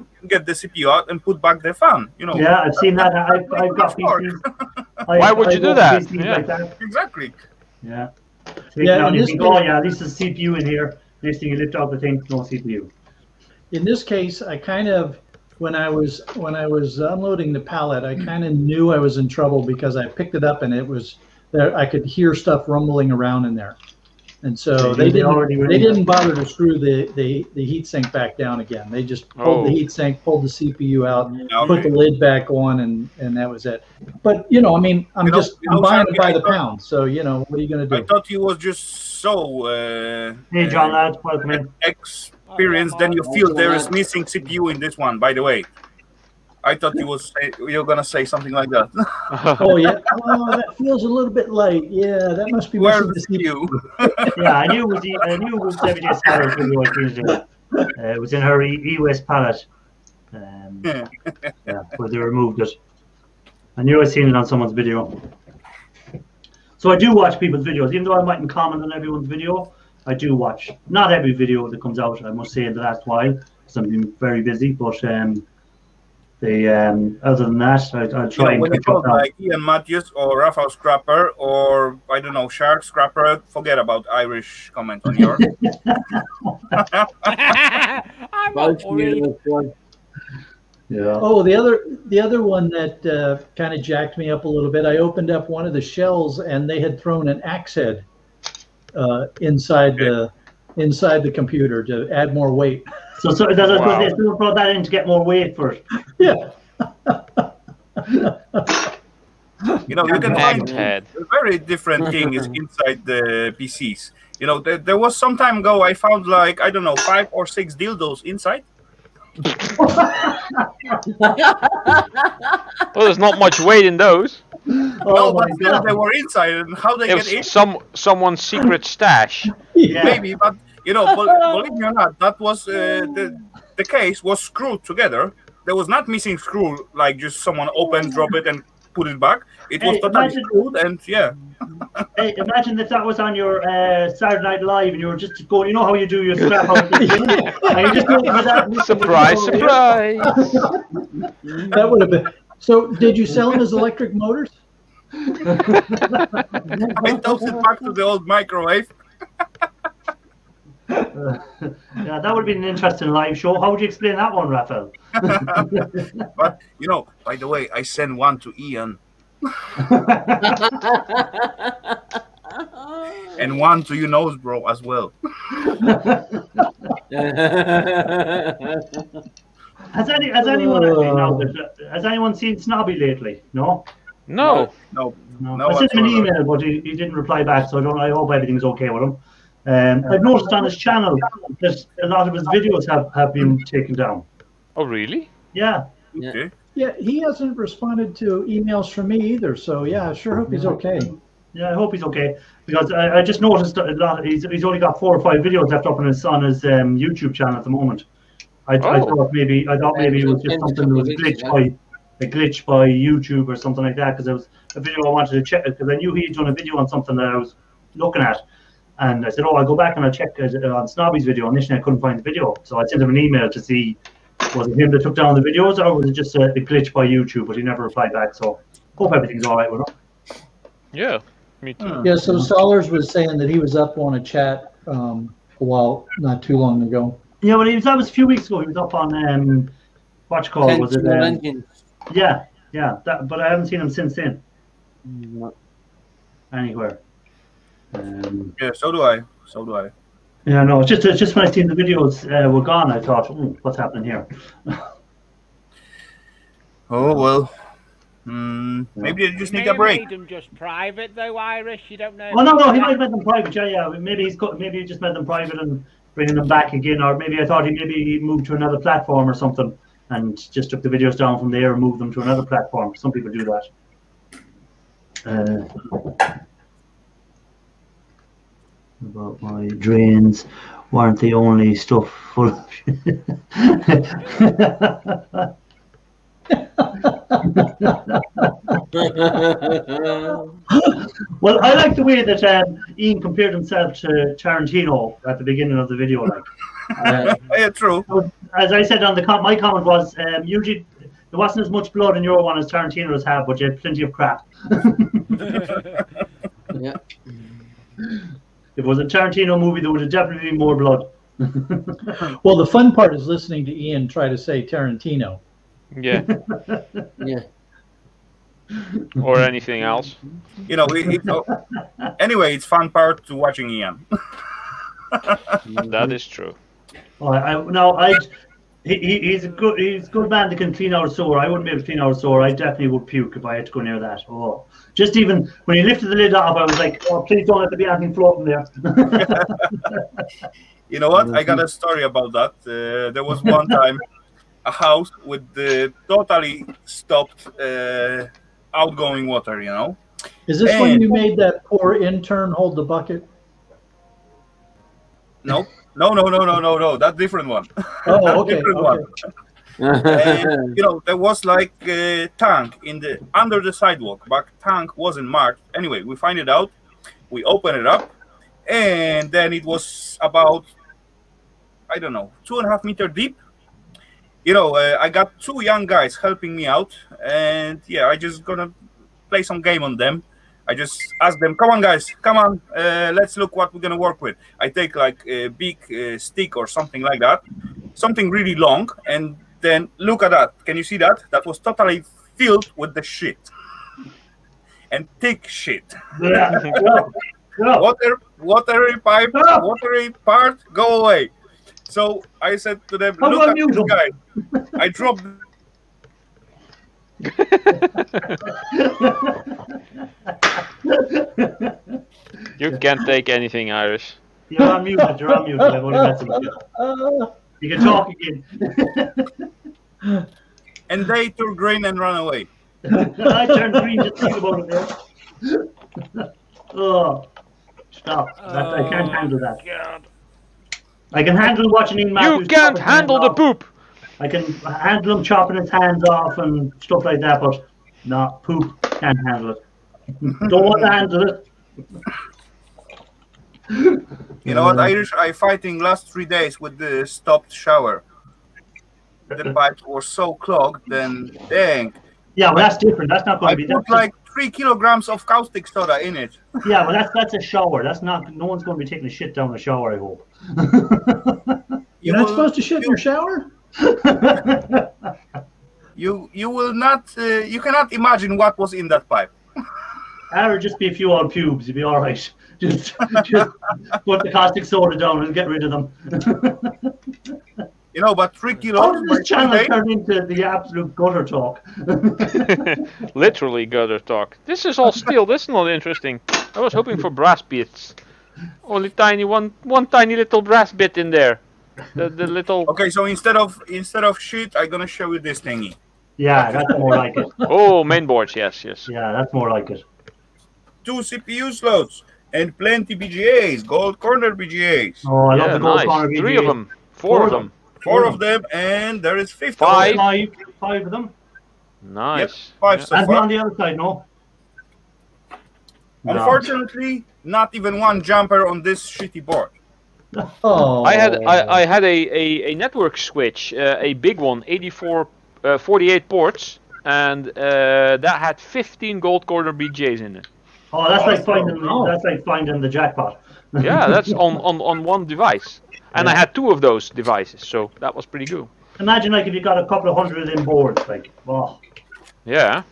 the CPU out and put back the fan. Yeah, I've seen that. I've got PCs. Why would you do that? Yeah. Like that? Exactly. Yeah. You think, oh yeah, this is CPU in here. Next thing you lift out the thing, no CPU. In this case, I kind of, when I was unloading the pallet, I kind of knew I was in trouble because I picked it up and it was there. I could hear stuff rumbling around in there, and so they didn't bother to screw the heat sink back down again. They just pulled the heat sink, pulled the CPU out, put the lid back on, and that was it. But I'm buying it by the pound. So what are you going to do? I thought he was just so hey John, lads, welcome in. Experienced. Then you feel there is missing CPU in this one. By the way, I thought you're gonna say something like that. Oh yeah. Oh, that feels a little bit light. Yeah, that must be missing the CPU. Yeah, I knew it was Everyday Solars video. It was in her ewaste pallet. Where they removed it. I knew I'd seen it on someone's video. So I do watch people's videos, even though I mightn't comment on everyone's video. I do watch not every video that comes out, I must say, in the last while, because I've been very busy. But other than that, I'll try and catch up. Like Ian Matthews or Rafael Scrapper or I don't know, Shark Scrapper, forget about Irish comment on yours. I'm not worried. Yeah. Oh, the other one that kind of jacked me up a little bit. I opened up one of the shells and they had thrown an axe head inside the computer to add more weight. So they still brought that in to get more weight first. Yeah. You can find very different things inside the PCs. There was some time ago I found 5 or 6 dildos inside. Well, there's not much weight in those. No, but still, they were inside, and how they It get in? was someone's secret stash. Yeah. Maybe, but you know, believe me or not, that was the case was screwed together. There was not missing screw, like just someone open, drop it, and put it back. It was totally screwed, and yeah. Hey, imagine if that was on your Saturday Night Live, and you were just going. You know how you do your scrap out, and you just going for that. Surprise, surprise! That would have been. So, did you sell them as electric motors? I tossed it back to the old microwave. Yeah, that would be an interesting live show. How would you explain that one, Raphael? But you know, by the way, I sent one to Ian and one to bro, as well. Has anyone actually has anyone seen Snobby lately? No. No. I sent him an email, but he didn't reply back. So I hope everything's okay with him. I've noticed on his channel that a lot of his videos have been taken down. Oh, really? Yeah. Okay. Yeah, he hasn't responded to emails from me either. So yeah, I sure hope he's okay. Yeah, I hope he's okay, because I just noticed a lot. He's only got 4 or 5 videos left up on his YouTube channel at the moment. I thought maybe it was just something that was a glitch by YouTube or something like that, because it was a video I wanted to check, because I knew he'd done a video on something that I was looking at, and I said, I'll go back and I'll check on Snobby's video. Initially, I couldn't find the video, so I sent him an email to see was it him that took down the videos, or was it just a glitch by YouTube, but he never replied back. So hope everything's all right with him. Yeah, me too. Yeah, so Solers was saying that he was up on a chat a while, not too long ago. Yeah, well, that was a few weeks ago. He was up on was it? Yeah, but I haven't seen him since then. Anywhere. Yeah, so do I. Yeah, no, it's just when I seen the videos were gone, I thought, what's happening here? Oh well. Maybe they just need a break. Made them just private though, Irish. You don't know. Well, no, he might have made them private. Yeah. Maybe he just made them private and bringing them back again, or maybe I thought he moved to another platform or something and just took the videos down from there and moved them to another platform. Some people do that. About my drains weren't the only stuff full of Well, I like the way that Ian compared himself to Tarantino at the beginning of the video. Yeah, true. As I said on my comment was, usually there wasn't as much blood in your one as Tarantino's have, but you had plenty of crap. Yeah. If it was a Tarantino movie, there would have definitely been more blood. Well, the fun part is listening to Ian try to say Tarantino. Yeah. Yeah. Or anything else. Anyway, it's fun part to watching Ian. That is true. He's a good man that can clean out a sore. I wouldn't be able to clean out a sore. I definitely would puke if I had to go near that. Oh, just even when he lifted the lid off, I was like, "Oh, please don't let there be anything floating there." You know what? I got a story about that. There was one time a house with the totally stopped outgoing water. Is this when you made that poor intern hold the bucket? No. That different one. Oh, okay. Different one. And, there was like a tank under the sidewalk, but tank wasn't marked. Anyway, we find it out. We open it up, and then it was about 2.5 meters deep. I got 2 young guys helping me out, and I just gonna play some game on them. I just asked them, come on, guys, come on, let's look what we're going to work with. I take like a big stick or something like that, something really long, and then look at that. Can you see that? That was totally filled with the shit. And thick shit. Yeah. Watery pipe, watery part, go away. So I said to them, look at this guy. I dropped... You can't take anything, Irish. You're on mute. I've only messing with you. You can talk again. And they took grain and ran away. I turned green just thinking about it there. Oh, stop. I can't handle that. God. I can handle watching Ian Matthews. You can't handle the poop. I can handle him chopping his hands off and stuff like that, but no, poop, can't handle it. Don't want to handle it. You know what, Irish? I fighting last 3 days with the stopped shower. The pipes were so clogged, then dang. Yeah, well, that's different. That's not going I to be. put like 3 kilograms of caustic soda in it. Yeah, well, that's a shower. That's not. No one's going to be taking a shit down the shower, I hope. You're not supposed to shit in your shower? You will not. You cannot imagine what was in that pipe. That would just be a few old pubes. You'd be all right. Just put the caustic soda down and get rid of them. You know, but 3 kilos. How did this channel turn into the absolute gutter talk? Literally gutter talk. This is all steel. This is not interesting. I was hoping for brass bits. Only tiny one tiny little brass bit in there. The little. Okay, so instead of shit, I'm gonna show you this thingy. Yeah, that's more like it. Oh, mainboards. Yes. Yeah, that's more like it. 2 CPU slots and plenty BGAs, gold corner BGAs. Oh, I love Yeah, the gold nice. corner 3 of them. 4 of them. 4 of them, and there is 50. 5. Five of them. Nice. Yep, 5 so And far. on the other side, no? Unfortunately, not even one jumper on this shitty board. Oh. I had a network switch, a big one, 48 ports, and that had 15 gold corner BJs in it. Oh, that's like finding the jackpot. Yeah, that's on one device. And I had 2 of those devices, so that was pretty good. Imagine like if you got a couple of hundred in boards, like, oh, Yeah.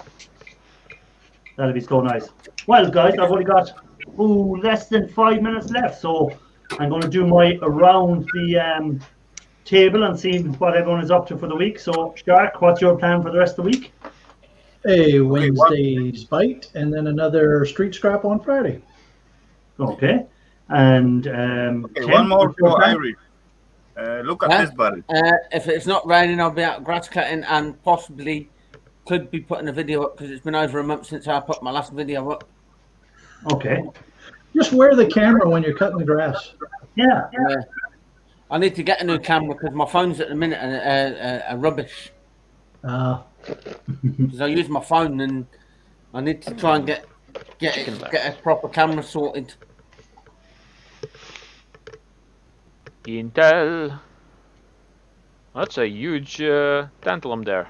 that'd be so nice. Well, guys, I've only got less than 5 minutes left, so I'm going to do my around the table and see what everyone is up to for the week. So, Shark, what's your plan for the rest of the week? A Wednesday's bite, and then another street scrap on Friday. Okay. And Okay, Tim, one more what's your for plan? Irish. Look at this, buddy. If it's not raining, I'll be out grass cutting and possibly could be putting a video up because it's been over a month since I put my last video up. Okay. Just wear the camera when you're cutting the grass. Yeah. I need to get a new camera because my phone's at the minute are rubbish. Because I use my phone and I need to try and get a proper camera sorted. Intel. That's a huge tantalum there.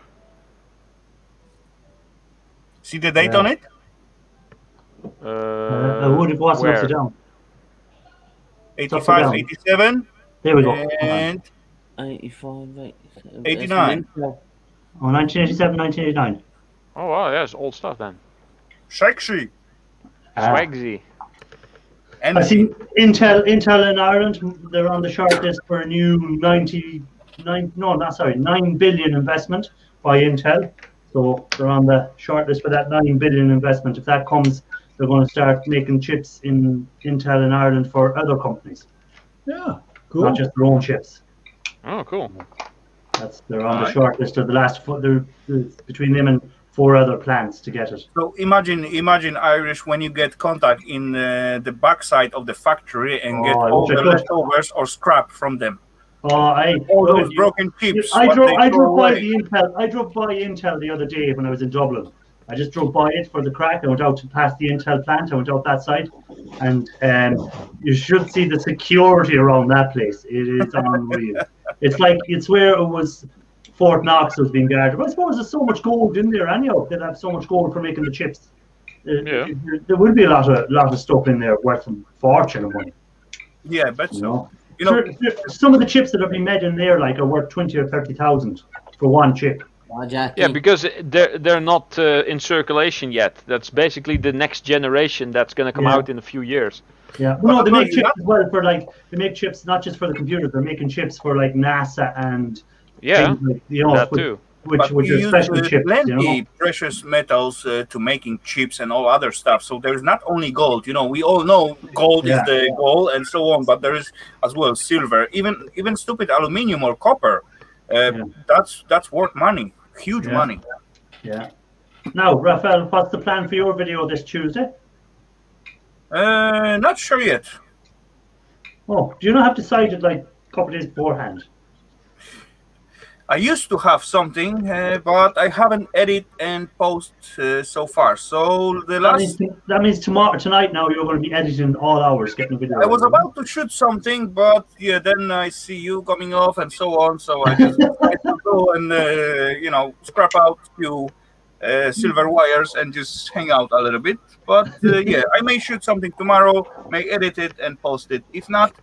See the date on it? Would it was where? upside down? 85, 87. There we go. And 85, 87. 89. Oh, 1987, 1989. Oh wow, yeah, it's old stuff then. Sexy. Swagsy. And I see Intel in Ireland, they're on the short list for a new 9 billion investment by Intel. So they're on the short list for that 9 billion investment. If that comes, they're going to start making chips in Intel in Ireland for other companies. Yeah, cool. Not just their own chips. Oh, cool. They're on the short list of the last between them and 4 other plants to get it. so imagine Irish when you get contact in the backside of the factory and get all the leftovers or scrap from them. All those broken chips. I drove by Intel the other day when I was in Dublin. I just drove by it for the crack. I went out to pass the Intel plant. I went out that side, and you should see the security around that place. It is unreal. It's where it was Fort Knox was being guarded. But I suppose there's so much gold in there anyhow. They'd have so much gold for making the chips. There would be a lot of stuff in there worth a fortune of money. Yeah, I bet so. You know, some of the chips that have been made in there are worth 20 or 30,000 for one chip. Yeah, because they're not in circulation yet. That's basically the next generation that's going to come out in a few years. Yeah, well, no, they make chips as well for they make chips not just for the computers. They're making chips for NASA and that too. Which are special chips. Plenty precious metals to making chips and all other stuff. So there's not only gold. We all know gold is the goal and so on, but there is as well silver, even stupid aluminium or copper. That's worth money, huge money. Yeah. Now, Raphael, what's the plan for your video this Tuesday? Not sure yet. Oh, do you not have decided like a couple of days beforehand? I used to have something, but I haven't edit and post so far. So the last... That means tonight now you're going to be editing all hours, getting a video. I was about to shoot something, but yeah, then I see you coming off and so on. So I just decided to go and, scrap out a few silver wires and just hang out a little bit. But yeah, I may shoot something tomorrow, may edit it and post it. If not,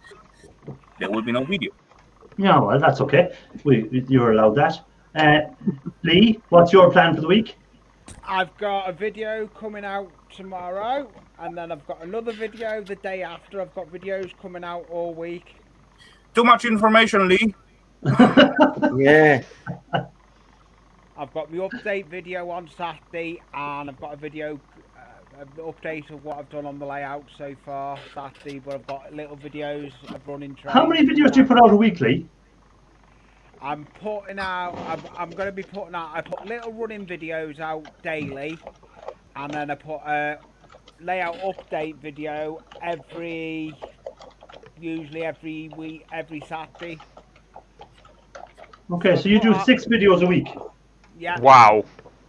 there will be no video. Yeah, well, that's okay. You're allowed that. Lee, what's your plan for the week? I've got a video coming out tomorrow, and then I've got another video the day after. I've got videos coming out all week. Too much information, Lee. Yeah. I've got my update video on Saturday, and I've got a video an update of what I've done on the layout so far Saturday, but I've got little videos of running trains. How many videos do you put out a weekly? I'm putting out, I'm going to be putting out, I put little running videos out daily, and then I put a layout update video usually every week, every Saturday. Okay, so you do 6 videos a week? Yeah. Wow.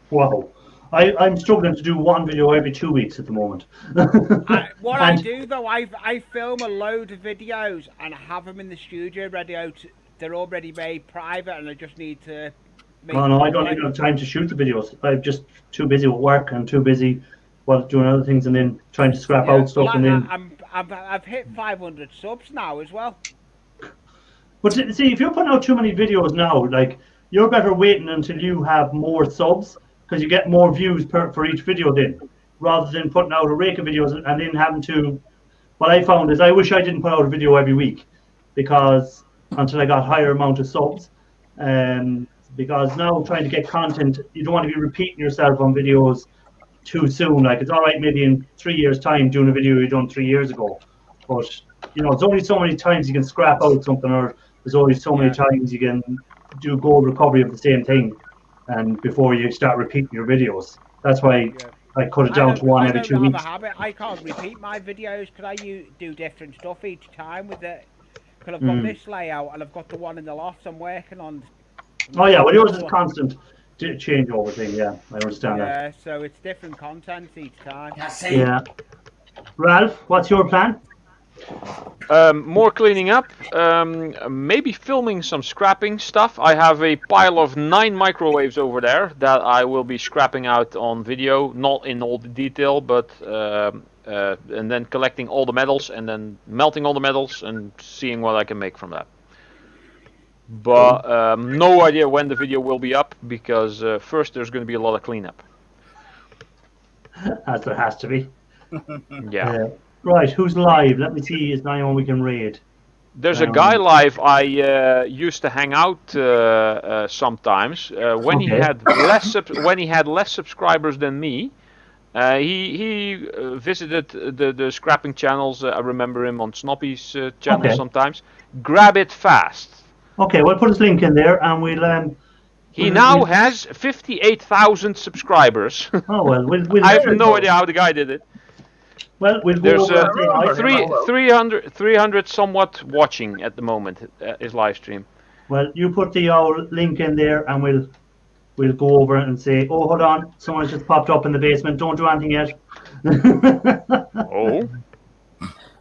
Wow. I'm struggling to do one video every 2 weeks at the moment. I do though, I film a load of videos and I have them in the studio ready. They're already made private, and I just need to. No, I don't even have time to shoot the videos. I'm just too busy with work and too busy doing other things, and then trying to scrap out stuff. I've hit 500 subs now as well. But see, if you're putting out too many videos now, like you're better waiting until you have more subs, because you get more views for each video then, rather than putting out a rake of videos and then having to. What I found is I wish I didn't put out a video every week, because until I got higher amount of subs, because now trying to get content, you don't want to be repeating yourself on videos too soon. Like, it's all right maybe in 3 years time doing a video you done 3 years ago, but it's only so many times you can scrap out something, or there's only so many times you can do gold recovery of the same thing, and before you start repeating your videos. That's why I cut it down to one every 2 weeks. I can't repeat my videos because I do different stuff each time with it. Because I've got this layout and I've got the one in the loft I'm working on. Oh yeah, well yours is a constant changeover thing. Yeah, I understand that. Yeah, so it's different content each time. Yeah. Ralph, what's your plan? More cleaning up, maybe filming some scrapping stuff. I have a pile of 9 microwaves over there that I will be scrapping out on video, not in all the detail, but and then collecting all the metals and then melting all the metals and seeing what I can make from that. But no idea when the video will be up, because first there's going to be a lot of cleanup. As there has to be. Yeah. Right, who's live? Let me see. Is anyone we can raid? There's a guy live I used to hang out sometimes when he had less subscribers than me. He visited the scrapping channels. I remember him on Snoppy's channel sometimes. Grab It Fast. Okay, we'll put his link in there, and we'll. He now has 58,000 subscribers. Oh well, we'll I have no idea how the guy did it. Well, we'll There's go 300 somewhat watching at the moment his live stream. Well, you put the link in there, and we'll go over and say, oh, hold on, someone just popped up in the basement. Don't do anything yet. Oh.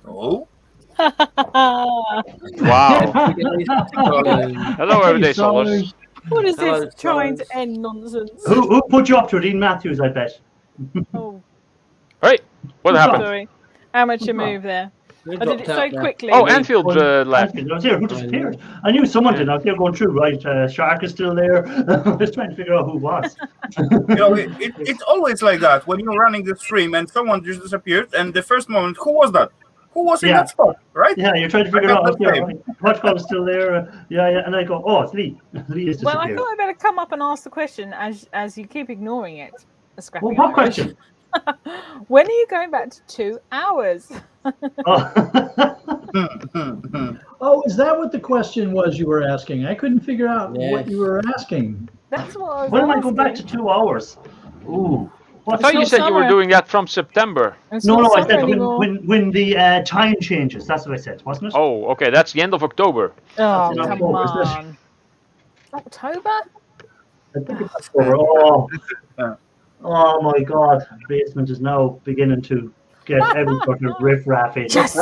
Wow. Hello, everyday solars. What is this trying to end nonsense? Who put you up to it? Dean Matthews, I bet. Oh. Hey, what happened? Sorry. Amateur move there. I did it so quickly. Oh, Anfield left. I was here. Who disappeared? I knew someone did. I was there going through. Right, Shark is still there. I was trying to figure out who it was. It's always like that when you're running the stream and someone just disappeared, and the first moment, who was that? Who was in that spot, right? Yeah, you're trying to figure out. Watchcom is still there. Yeah, and I go, oh, it's Lee. Lee is disappeared. Well, I thought I'd better come up and ask the question as you keep ignoring it. Well, what question? When are you going back to 2 hours? Oh, is that what the question was you were asking? I couldn't figure out what you were asking. That's what I was When am I asking. going back to 2 hours? Ooh. I thought you said you were doing that from September. No, I said when the time changes. That's what I said, wasn't it? Oh, okay. That's the end of October. Oh, That's in come October, isn't it? on. October? I think it's October. Oh my God! The basement is now beginning to get every sort of riff-raff in. Yes!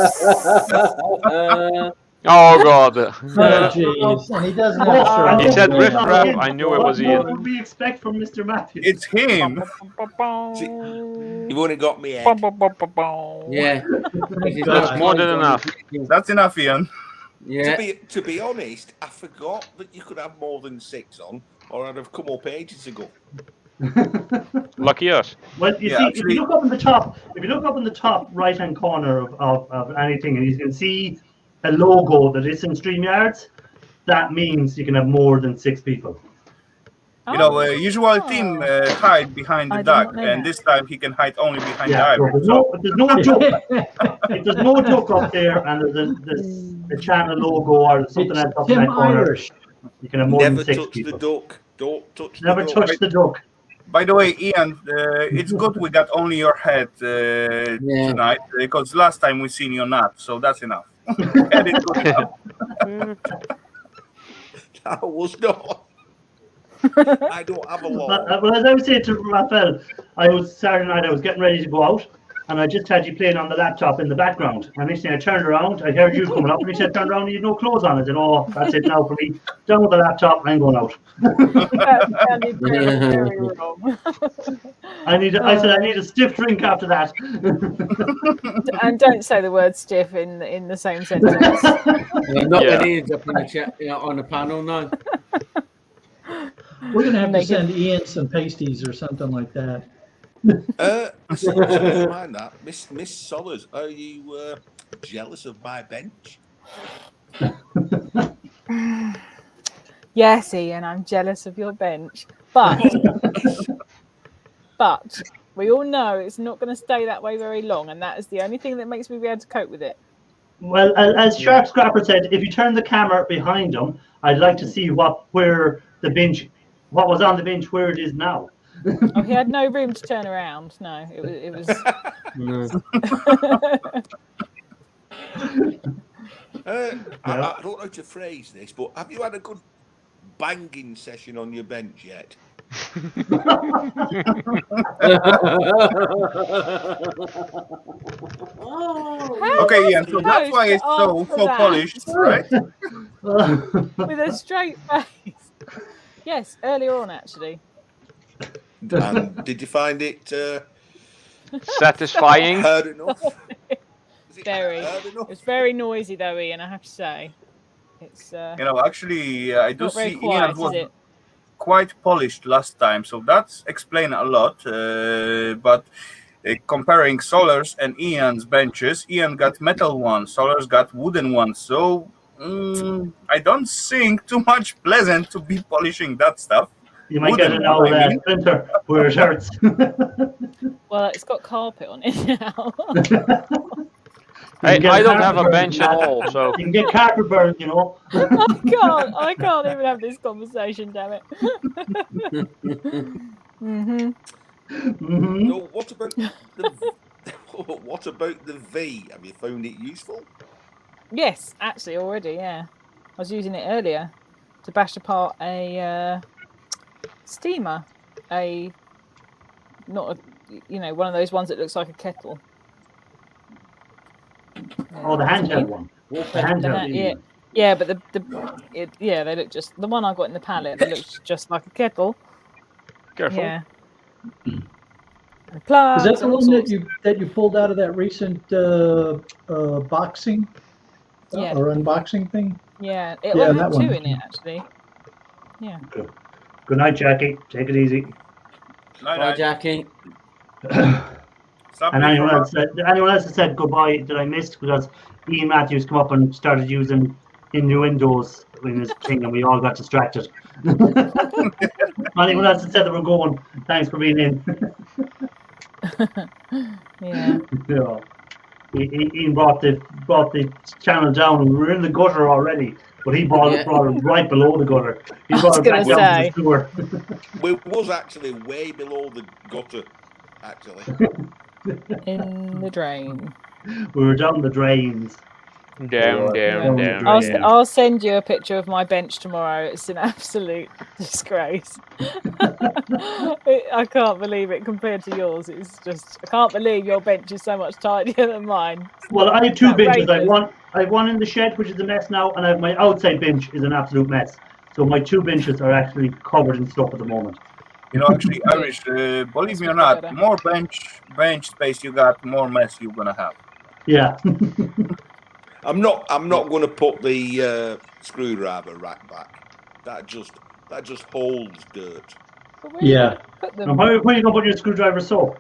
Oh God. Oh, jeez. And he doesn't have a shirt. He said on. riff-raff. I knew it was What Ian. would we expect from Mr. Matthews? It's him. You've only got me egg. Yeah. That's more than enough. That's enough, Ian. Yeah. To be honest, I forgot that you could have more than 6 on, or I'd have come up ages ago. Lucky us. Well, you see, if you look up in the top right-hand corner of anything, and you can see a logo that is in StreamYards, that means you can have more than 6 people. You know, usual team hide behind the duck, and this time he can hide only behind the island. But there's no duck. If there's no duck up there, and there's a channel logo or something else up in that corner, Irish. you can have more than 6 touch people. the duck. Don't touch Never the duck. touch the duck. By the way, Ian, it's good we got only your head tonight, because last time we seen your nut, so that's enough. Head is good enough. That was not. I don't have a lot. Well, as I was saying to Raphael, Saturday night I was getting ready to go out, and I just had you playing on the laptop in the background. And next thing I turned around, I heard you coming up, and he said, "Turn around, and you had no clothes on." I said, "Oh, that's it now for me. Down with the laptop, I'm going out." That sounded very, very wrong. I said I need a stiff drink after that. And don't say the word stiff in the same sentence. Not the Ian's up in the chat, on the panel, no. We're going to have to send Ian some pasties or something like that. Mind that. Miss Sollers, are you jealous of my bench? Yes, Ian, I'm jealous of your bench. But we all know it's not going to stay that way very long, and that is the only thing that makes me be able to cope with it. Well, as Sharp Scrapper said, if you turn the camera behind him, I'd like to see what was on the bench, where it is now. Oh, he had no room to turn around. No, it was. I don't know how to phrase this, but have you had a good banging session on your bench yet? Okay, Ian, so that's why it's so polished, right? With a straight face. Yes, earlier on, actually. And did you find it satisfying? Heard enough? Very. It's very noisy, though, Ian, I have to say. It's actually, I do see quiet, Ian was quite polished last time, so that's explained a lot. But comparing Solar's and Ian's benches, Ian got metal ones, Solar's got wooden ones. So I don't think too much pleasant to be polishing that stuff. You might get an old splinter where it hurts. Well, it's got carpet on it now. I don't have a bench at all, so you can get carpet burn, you know. I can't even have this conversation, damn it. So what about the V? Have you found it useful? Yes, actually, already. Yeah, I was using it earlier to bash apart a steamer, one of those ones that looks like a kettle. Oh, the handheld one. The handheld. Yeah, but they look just the one I got in the pallet. It looks just like a kettle. Careful. Yeah. Is that the one that you pulled out of that recent boxing or unboxing thing? Yeah, it had that 2 one. in it actually. Yeah. Good night, Jackie. Take it easy. Bye, Jackie. And anyone else that said goodbye that I missed, because Ian Matthews come up and started using innuendos in his thing, and we all got distracted. Anyone else that said that we're going, thanks for being in. Yeah. Ian brought the channel down, and we were in the gutter already. But he brought it right below the gutter. He brought it back down to the sewer. We was actually way below the gutter, actually. In the drain. We were down the drains. Down. I'll send you a picture of my bench tomorrow. It's an absolute disgrace. I can't believe it compared to yours. It's just, I can't believe your bench is so much tidier than mine. Well, I have two benches. I have one in the shed, which is a mess now, and I have my outside bench is an absolute mess. So my two benches are actually covered in stuff at the moment. You know, actually, Irish, believe me or not, more bench space you got, more mess you're gonna have. Yeah. I'm not going to put the screwdriver rack back. That just holds dirt. Yeah. And where are you going to put your screwdriver so?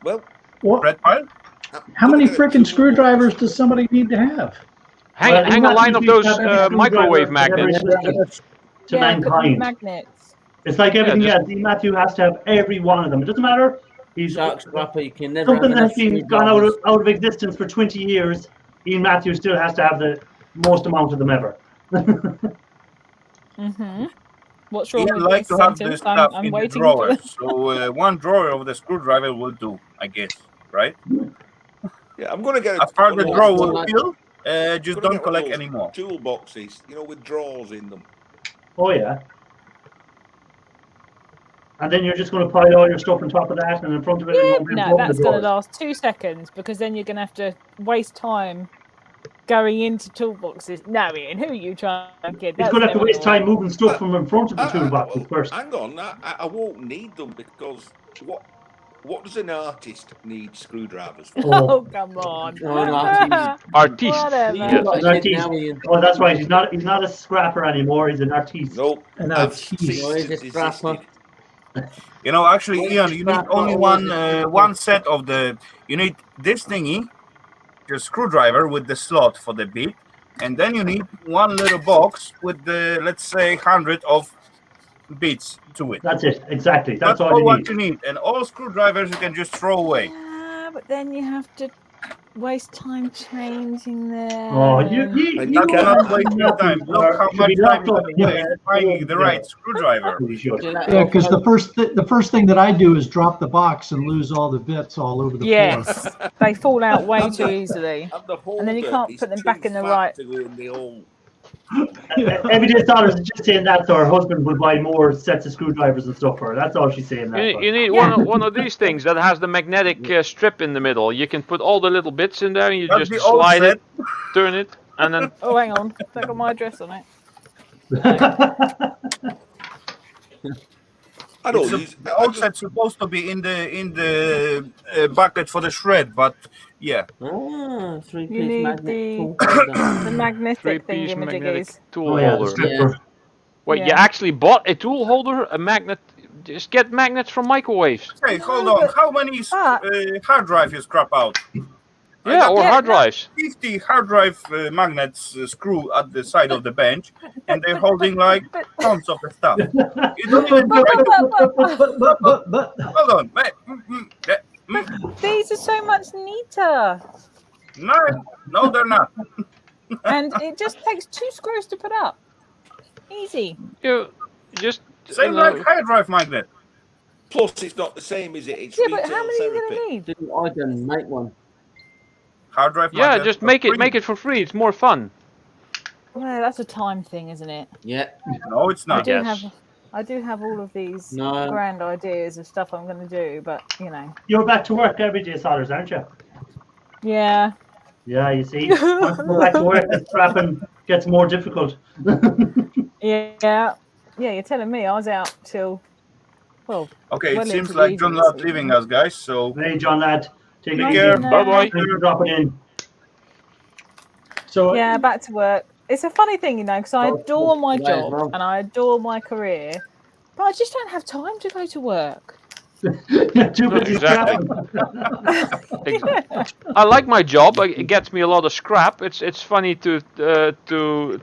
Well, what? Red pile? How many freaking screwdrivers does somebody need to have? Hang a line of those microwave magnets. To mankind. Magnets. It's like everything else. Matthew has to have every one of them. It doesn't matter. He's you can never something that's been gone out of existence for 20 years. Ian Matthews still has to have the most amount of them ever. What's wrong with like this to have sentence? this stuff I'm in the waiting drawer. for So one drawer of the screwdriver will do, I guess, right? Yeah, I'm going to get as far as the drawer will fill, just don't collect anymore. Toolboxes, you know, with drawers in them. Oh yeah. And then you're just going to pile all your stuff on top of that and in front of it. Yeah, and no, that's going to last 2 seconds because then you're going to have to waste time going into toolboxes. No, Ian, who are you trying to get? He's going to have to waste time moving stuff from in front of the toolboxes first. Hang on, I won't need them because what does an artist need screwdrivers for? Oh, come on. Artiste. Oh, that's right. He's not a scrapper anymore. He's an artiste. Nope. An artiste. You know, actually, Ian, you need only one set of the. You need this thingy, your screwdriver with the slot for the bit, and then you need one little box with the, let's say, 100 of bits to it. That's it. Exactly. That's all what you need. And all screwdrivers you can just throw away. Yeah, but then you have to waste time changing them. Oh, you cannot waste your time. Look how much time you waste finding the right screwdriver. Yeah, because the first thing that I do is drop the box and lose all the bits all over the floor. Yes, they fall out way too easily, and then you can't put them back in the right. Everyday Dollars is just saying that so her husband will buy more sets of screwdrivers and stuff for her. That's all she's saying. You need one of these things that has the magnetic strip in the middle. You can put all the little bits in there and you just slide it, turn it, and then... Oh, hang on. That got my address on it. The old set's supposed to be in the bucket for the shred, but yeah. Oh, three-piece you need magnet the magnetic thingy-majiggies. Tool holder. Wait, you actually bought a tool holder, a magnet? Just get magnets from microwaves. Hey, hold on. How many hard drive you scrap out? Yeah, or hard drives. 50 hard drive magnets screw at the side of the bench, and they're holding like tons of the stuff. You don't even hold on. These are so much neater. No, they're not. And it just takes 2 screws to put up. Easy. You just same like hard drive magnet. Plus, it's not the same, is it? It's but how many are you gonna need? I can make one. Hard drive yeah, magnet just make it for free. It's more fun. Well, that's a time thing, isn't it? Yeah. No, it's not. I do have all of these grand ideas of stuff I'm going to do, but you know. You're back to work every day, Sodders, aren't you? Yeah. Yeah, you see, once you go back to work, the scrapping gets more difficult. Yeah, you're telling me I was out till, well. Okay, it seems like John Ladd's leaving us, guys. So. Hey, John Ladd. Take care. Bye-bye. Thanks for dropping in. So yeah, back to work. It's a funny thing, you know, because I adore my job and I adore my career, but I just don't have time to go to work. Too busy exactly. I like my job. It gets me a lot of scrap. It's funny to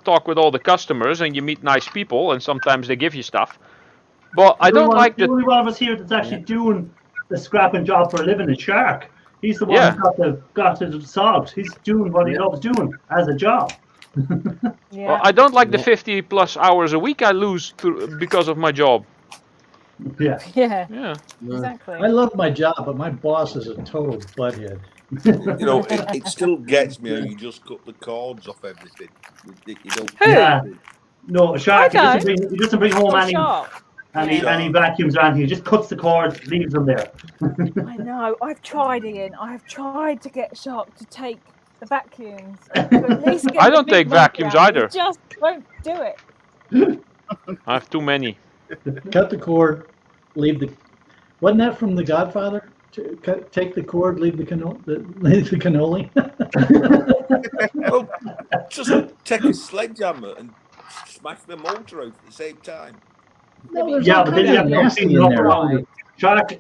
talk with all the customers, and you meet nice people, and sometimes they give you stuff. But I don't like the only one of us here that's actually doing the scrapping job for a living is Shark. He's the one who got it solved. He's doing what he loves doing as a job. Yeah. Well, I don't like the 50+ hours a week I lose because of my job. Yeah. Yeah. Yeah. Exactly. I love my job, but my boss is a total butthead. You know, it still gets me how you just cut the cords off everything. You don't. Who? Yeah. No, Shark, he doesn't bring home Oh, any Shark. any vacuums or anything. He just cuts the cords, leaves them there. I know. I've tried, Ian. I have tried to get Shark to take the vacuums. To at least get I the don't big take monkey vacuums out. either. He just won't do it. I have too many. Cut the cord, leave the. Wasn't that from The Godfather? Take the cord, leave the cannoli. Well, just take a sledgehammer and smash the motor out at the same time. No, there's Yeah, all but then kinds you of have to nasty clean in up there. around it.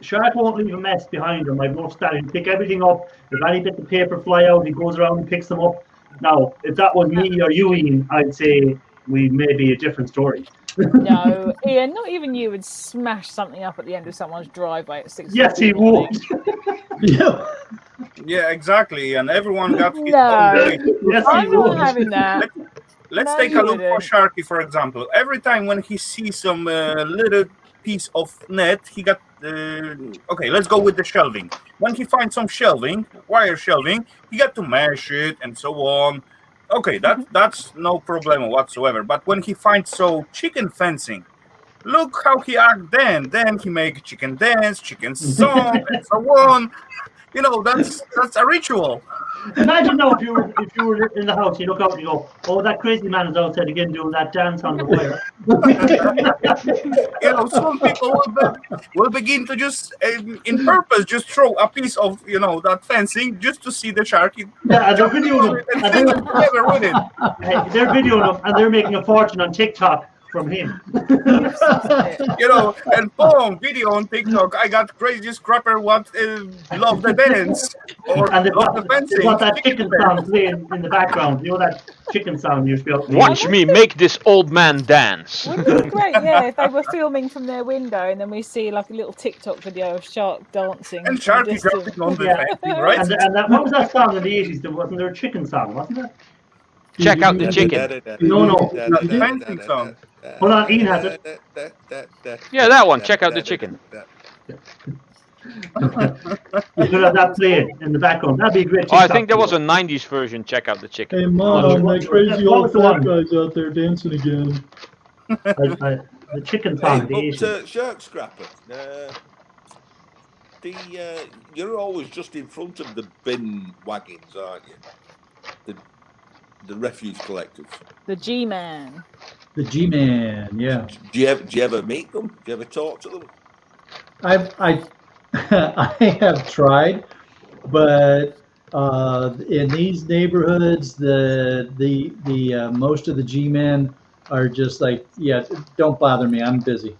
Shark won't leave a mess behind him. I've noticed that. He'll pick everything up. If any bit of paper fly out, he goes around and picks them up. Now, if that was me or you, Ian, I'd say we may be a different story. No, Ian, not even you would smash something up at the end of someone's driveway at 6 Yes, he would. Yeah. Yeah, exactly. And everyone got his No. own way. Yes, he I'm not would. having that. Let's No, take you a look for wouldn't. Sharky, for example. Every time when he sees some little piece of net, he got. Okay, let's go with the shelving. When he finds some shelving, wire shelving, he got to mesh it and so on. Okay, that's no problem whatsoever. But when he finds chicken fencing, look how he act then. Then he make chicken dance, chicken song, and so on. You know, that's a ritual. Imagine now if you were in the house, you look out and you go, "Oh, that crazy man is outside again doing that dance on the wire." You know, some people will begin to just, in purpose, just throw a piece of, that fencing just to see the shark. Yeah, and they're videoing him. And sing together with it. They're videoing him, and they're making a fortune on TikTok from him. You know, and boom, video on TikTok. I got crazy scrapper what love the dance or And they've love got, the fencing. they've got that chicken sound playing in the background. You know that chicken sound you feel. Watch me make this old man dance. Wouldn't it be great, yeah, if they were filming from their window and then we see like a little TikTok video of Shark dancing. And Sharky jumping on the fencing, right? And that, what was that song in the 80s? There wasn't there a chicken song, wasn't there? Check out the chicken. No. The fencing song. Hold on, Ian has it. Yeah, that one. Check out the chicken. You could have that playing in the background. That'd be a great. Oh, I think there was a 90s version. Check out the chicken. Hey, Mom, that crazy old fat guy's out there dancing again. The chicken song. Hey, but Shark Scrapper, you're always just in front of the bin wagons, aren't you? The refuse collectors. The G-Man. The G-Man, yeah. Do you ever meet them? Do you ever talk to them? I have tried, but in these neighborhoods, the most of the G-men are just like, yeah, don't bother me, I'm busy.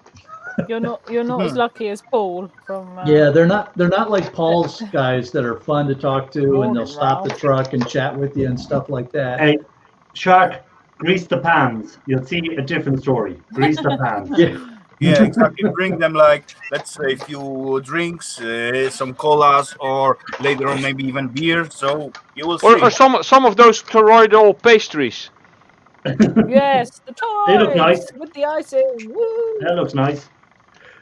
You're not as lucky as Paul from. Yeah, they're not like Paul's guys that are fun to talk to, and they'll stop the truck and chat with you and stuff like that. Hey, Shark, grease the pans. You'll see a different story. Grease the pans. Yeah, exactly. Bring them like, let's say, a few drinks, some colas, or later on maybe even beer. So you will see. Or some of those toroidal pastries. Yes, the toys. They look nice. With the icing. Woo. That looks nice.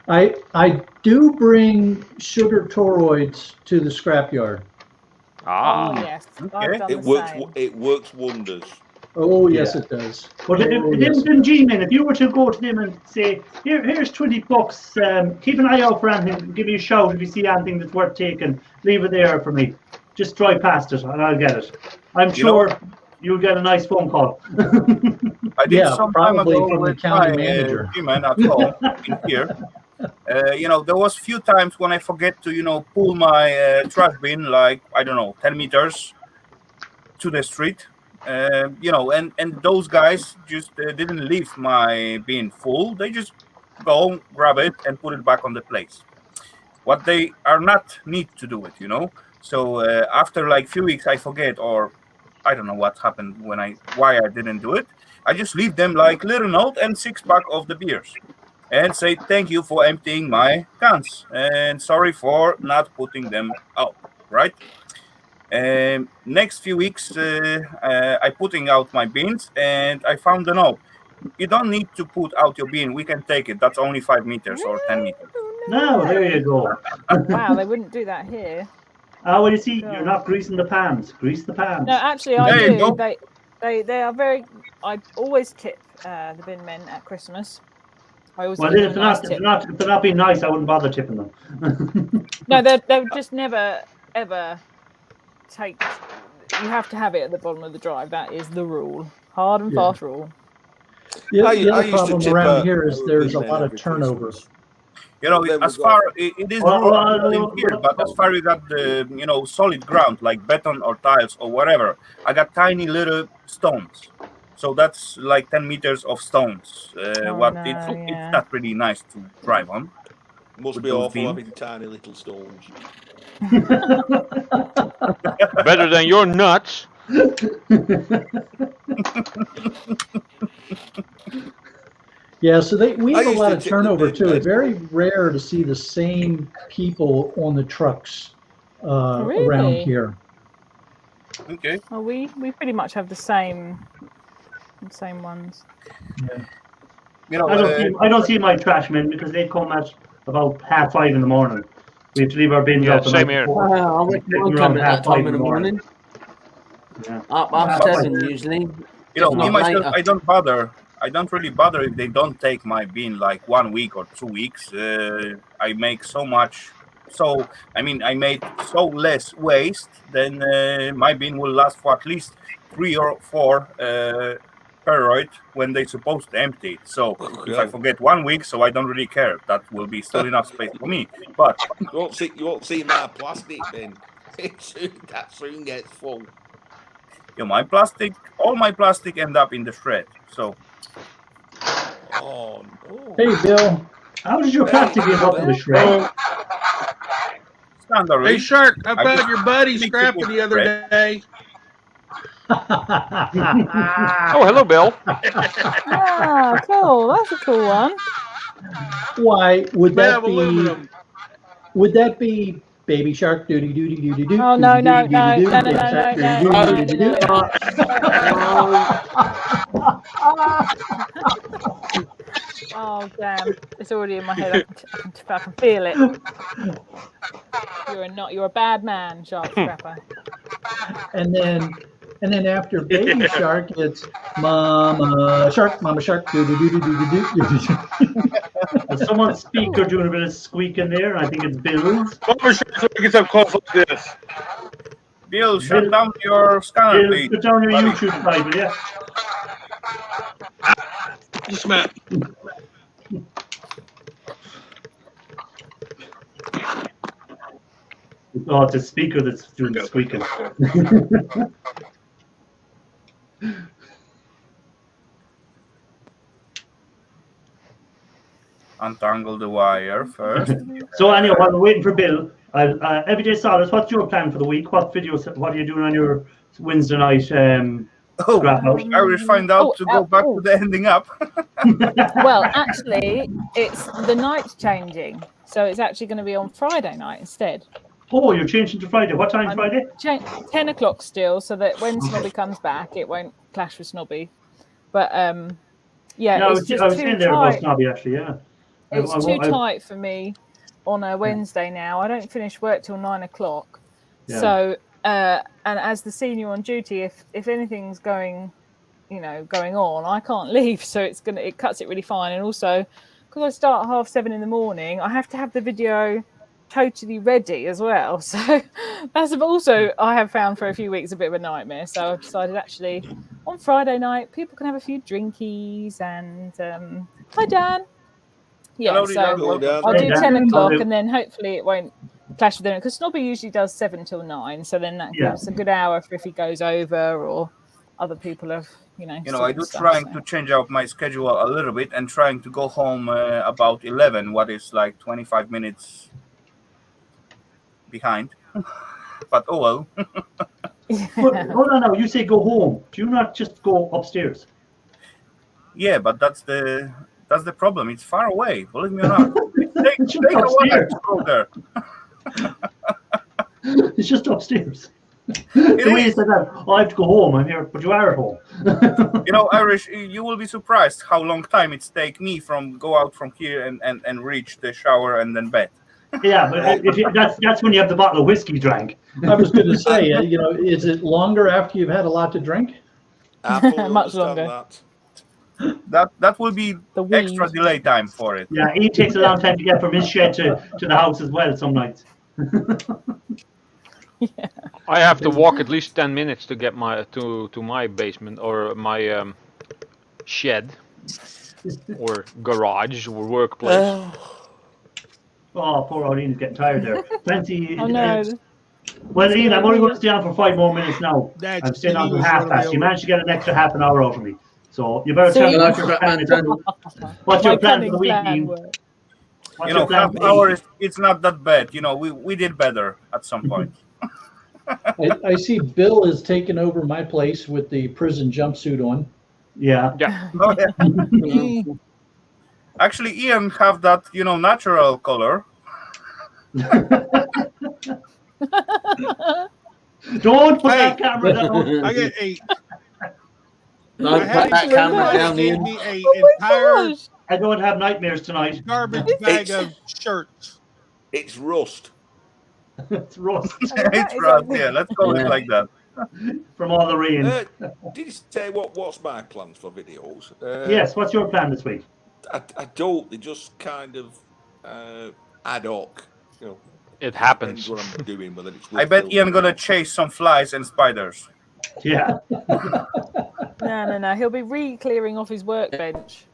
I do bring sugar toroids to the scrapyard. Ah. Oh yes, Okay. I've done It the works. same. It works wonders. Oh yes, it does. But then G-men, if you were to go to them and say, here's $20, keep an eye out for anything, give me a shout if you see anything that's worth taking, leave it there for me. Just drive past it and I'll get it. I'm sure you'll get a nice phone call. I did some time probably ago from the with county my manager. G-man at home in here. There was few times when I forget to, pull my trash bin, like, I don't know, 10 meters to the street. And those guys just didn't leave my bin full. They just go, grab it, and put it back on the place. What they are not need to do it, So after like few weeks, I forget, or I don't know what happened why I didn't do it. I just leave them like little note and 6-pack of the beers, and say thank you for emptying my cans and sorry for not putting them out. Right? Next few weeks, I putting out my bins, and I found a note. You don't need to put out your bin. We can take it. That's only 5 meters or 10 meters. No, there you go. Wow, they wouldn't do that here. Oh, well, you see, God. you're not greasing the pans. Grease the pans. No, actually, I There you do. go. They are very. I always tip the bin men at Christmas. I always Well, give if them a nice they're tip. not being nice, I wouldn't bother tipping them. No, they'll just never ever take. You have to have it at the bottom of the drive. That is the rule. Hard and fast rule. The I other used to problem tip around a- here is a there's a bin lot every of turnover. Christmas. You know, Then as we far it is Well, in here, but as far as that the solid ground like beton or tiles or whatever, I got tiny little stones. So that's like 10 meters of stones. It's not really nice to drive on. Must with be those awful beams. having tiny little stones. Better than your nuts. Yeah, so we I have a used lot to of tip the turnover bin too. men. It's very rare to see the same people on the trucks around Really? here. Okay. Well, we pretty much have the same ones. You know, I don't see my trash men because they come at about 5:30 in the morning. We have to leave our bins Yeah, out the same night here. before. I reckon Take I'm them around coming at that 5:30 time in the morning. Yeah. Up half 7 usually. you know, If me not myself, later. I don't bother. I don't really bother if they don't take my bin like 1 week or 2 weeks. I make so much. So I mean, I made so less waste. Then my bin will last for at least 3 or 4 peroid when they're supposed to empty it. So if I forget 1 week, so I don't really care. That will be still enough space for me. But You won't see my plastic bin. That soon gets full. you know, all my plastic end up in the shred. So Oh no. Hey, Bill. How did your plastic get up in the shred? standard. Hey, Shark, I I found just your buddy mix it scrapping with the other bread. day. Oh, hello, Bill. Ah, cool. That's a cool one. Why would Made that of be? aluminum. Would that be Baby Shark? Doody doody doody doo. Oh no no no doody no no doo, no Baby Shark, no doody no doody no doody no. Oh damn! It's already in my head. I can feel it. You're a bad man, Shark Scrapper. And then after Baby Shark, it's Mama Shark, doody doody doody doo. There's someone's speaker doing a bit of squeaking there. I think it's Bill's. Mama Shark, so it gets up close like this. Bill, shut down your scanner, Bill, please. put down your Buddy. YouTube side, will you? Just a minute. Oh, it's a speaker that's doing the squeaking. Untangle the wire first. So anyway, while we're waiting for Bill, Everyday Solace, what's your plan for the week? What videos? What are you doing on your Wednesday night scrap out? I will find out to go back to the ending up. Well, actually, it's the night's changing, so it's actually going to be on Friday night instead. Oh, you're changing to Friday. What time Friday? 10 o'clock still, so that when Snobby comes back, it won't clash with Snobby. But yeah, No, it's just I was too in there about tight. Snobby actually. Yeah. It's too tight for me on a Wednesday now. I don't finish work till 9 o'clock. Yeah. So, and as the senior on duty, if anything's going on, I can't leave. So it cuts it really fine. And also, because I start at 7:30 in the morning, I have to have the video totally ready as well. So that's also, I have found for a few weeks, a bit of a nightmare. So I've decided actually on Friday night, people can have a few drinkies and hi Dan. Yeah, Hello, so Dan. I'll do 10 o'clock Hello. and then hopefully it won't clash with them because Snobby usually does 7 till 9. So then that gives a good hour for if he goes over or other people have, I do trying to change out my schedule a little bit and trying to go home about 11, what is like 25 minutes behind. But oh well. But, hold on now, you say go home. Do you not just go upstairs? Yeah, but that's the problem. It's far away. Believe me or not. Take a while upstairs. to go there. It's just upstairs. The way you said that, I have to go home. I'm here, but you are at home. You know, Irish, you will be surprised how long time it's take me from go out from here and reach the shower and then bed. Yeah, but that's when you have the bottle of whiskey drank. I was going to say, is it longer after you've had a lot to drink? Much longer. That will be extra delay time for it. Yeah, it takes a long time to get from his shed to the house as well some nights. Yeah. I have to walk at least 10 minutes to get to my basement or my shed or garage or workplace. Oh, poor old Ian's getting tired there. Plenty. Oh no. Well, Ian, I'm only going to stay on for 5 more minutes now. I'm staying on till 1:30. You managed to get an extra half an hour out of me. So you better tell me what your plan is. What's your plan for the week, Ian? You know, half hour it's not that bad. You know, we did better at some point. I see Bill is taking over my place with the prison jumpsuit on. Yeah. Yeah. Oh, yeah. Actually, Ian have that, natural color. Don't put that camera down. I get 8. No, put that camera down, Ian. Me an entire I don't have nightmares tonight. garbage bag of shirts. It's rust. It's rust. It's rust, yeah. Let's call it like that. From all the rain. Did you say what's my plans for videos? Yes, what's your plan this week? I don't. They just kind of ad hoc. It happens. What I'm doing, whether it's I bet Ian gonna chase some flies and spiders. Yeah. No. He'll be re-clearing off his workbench.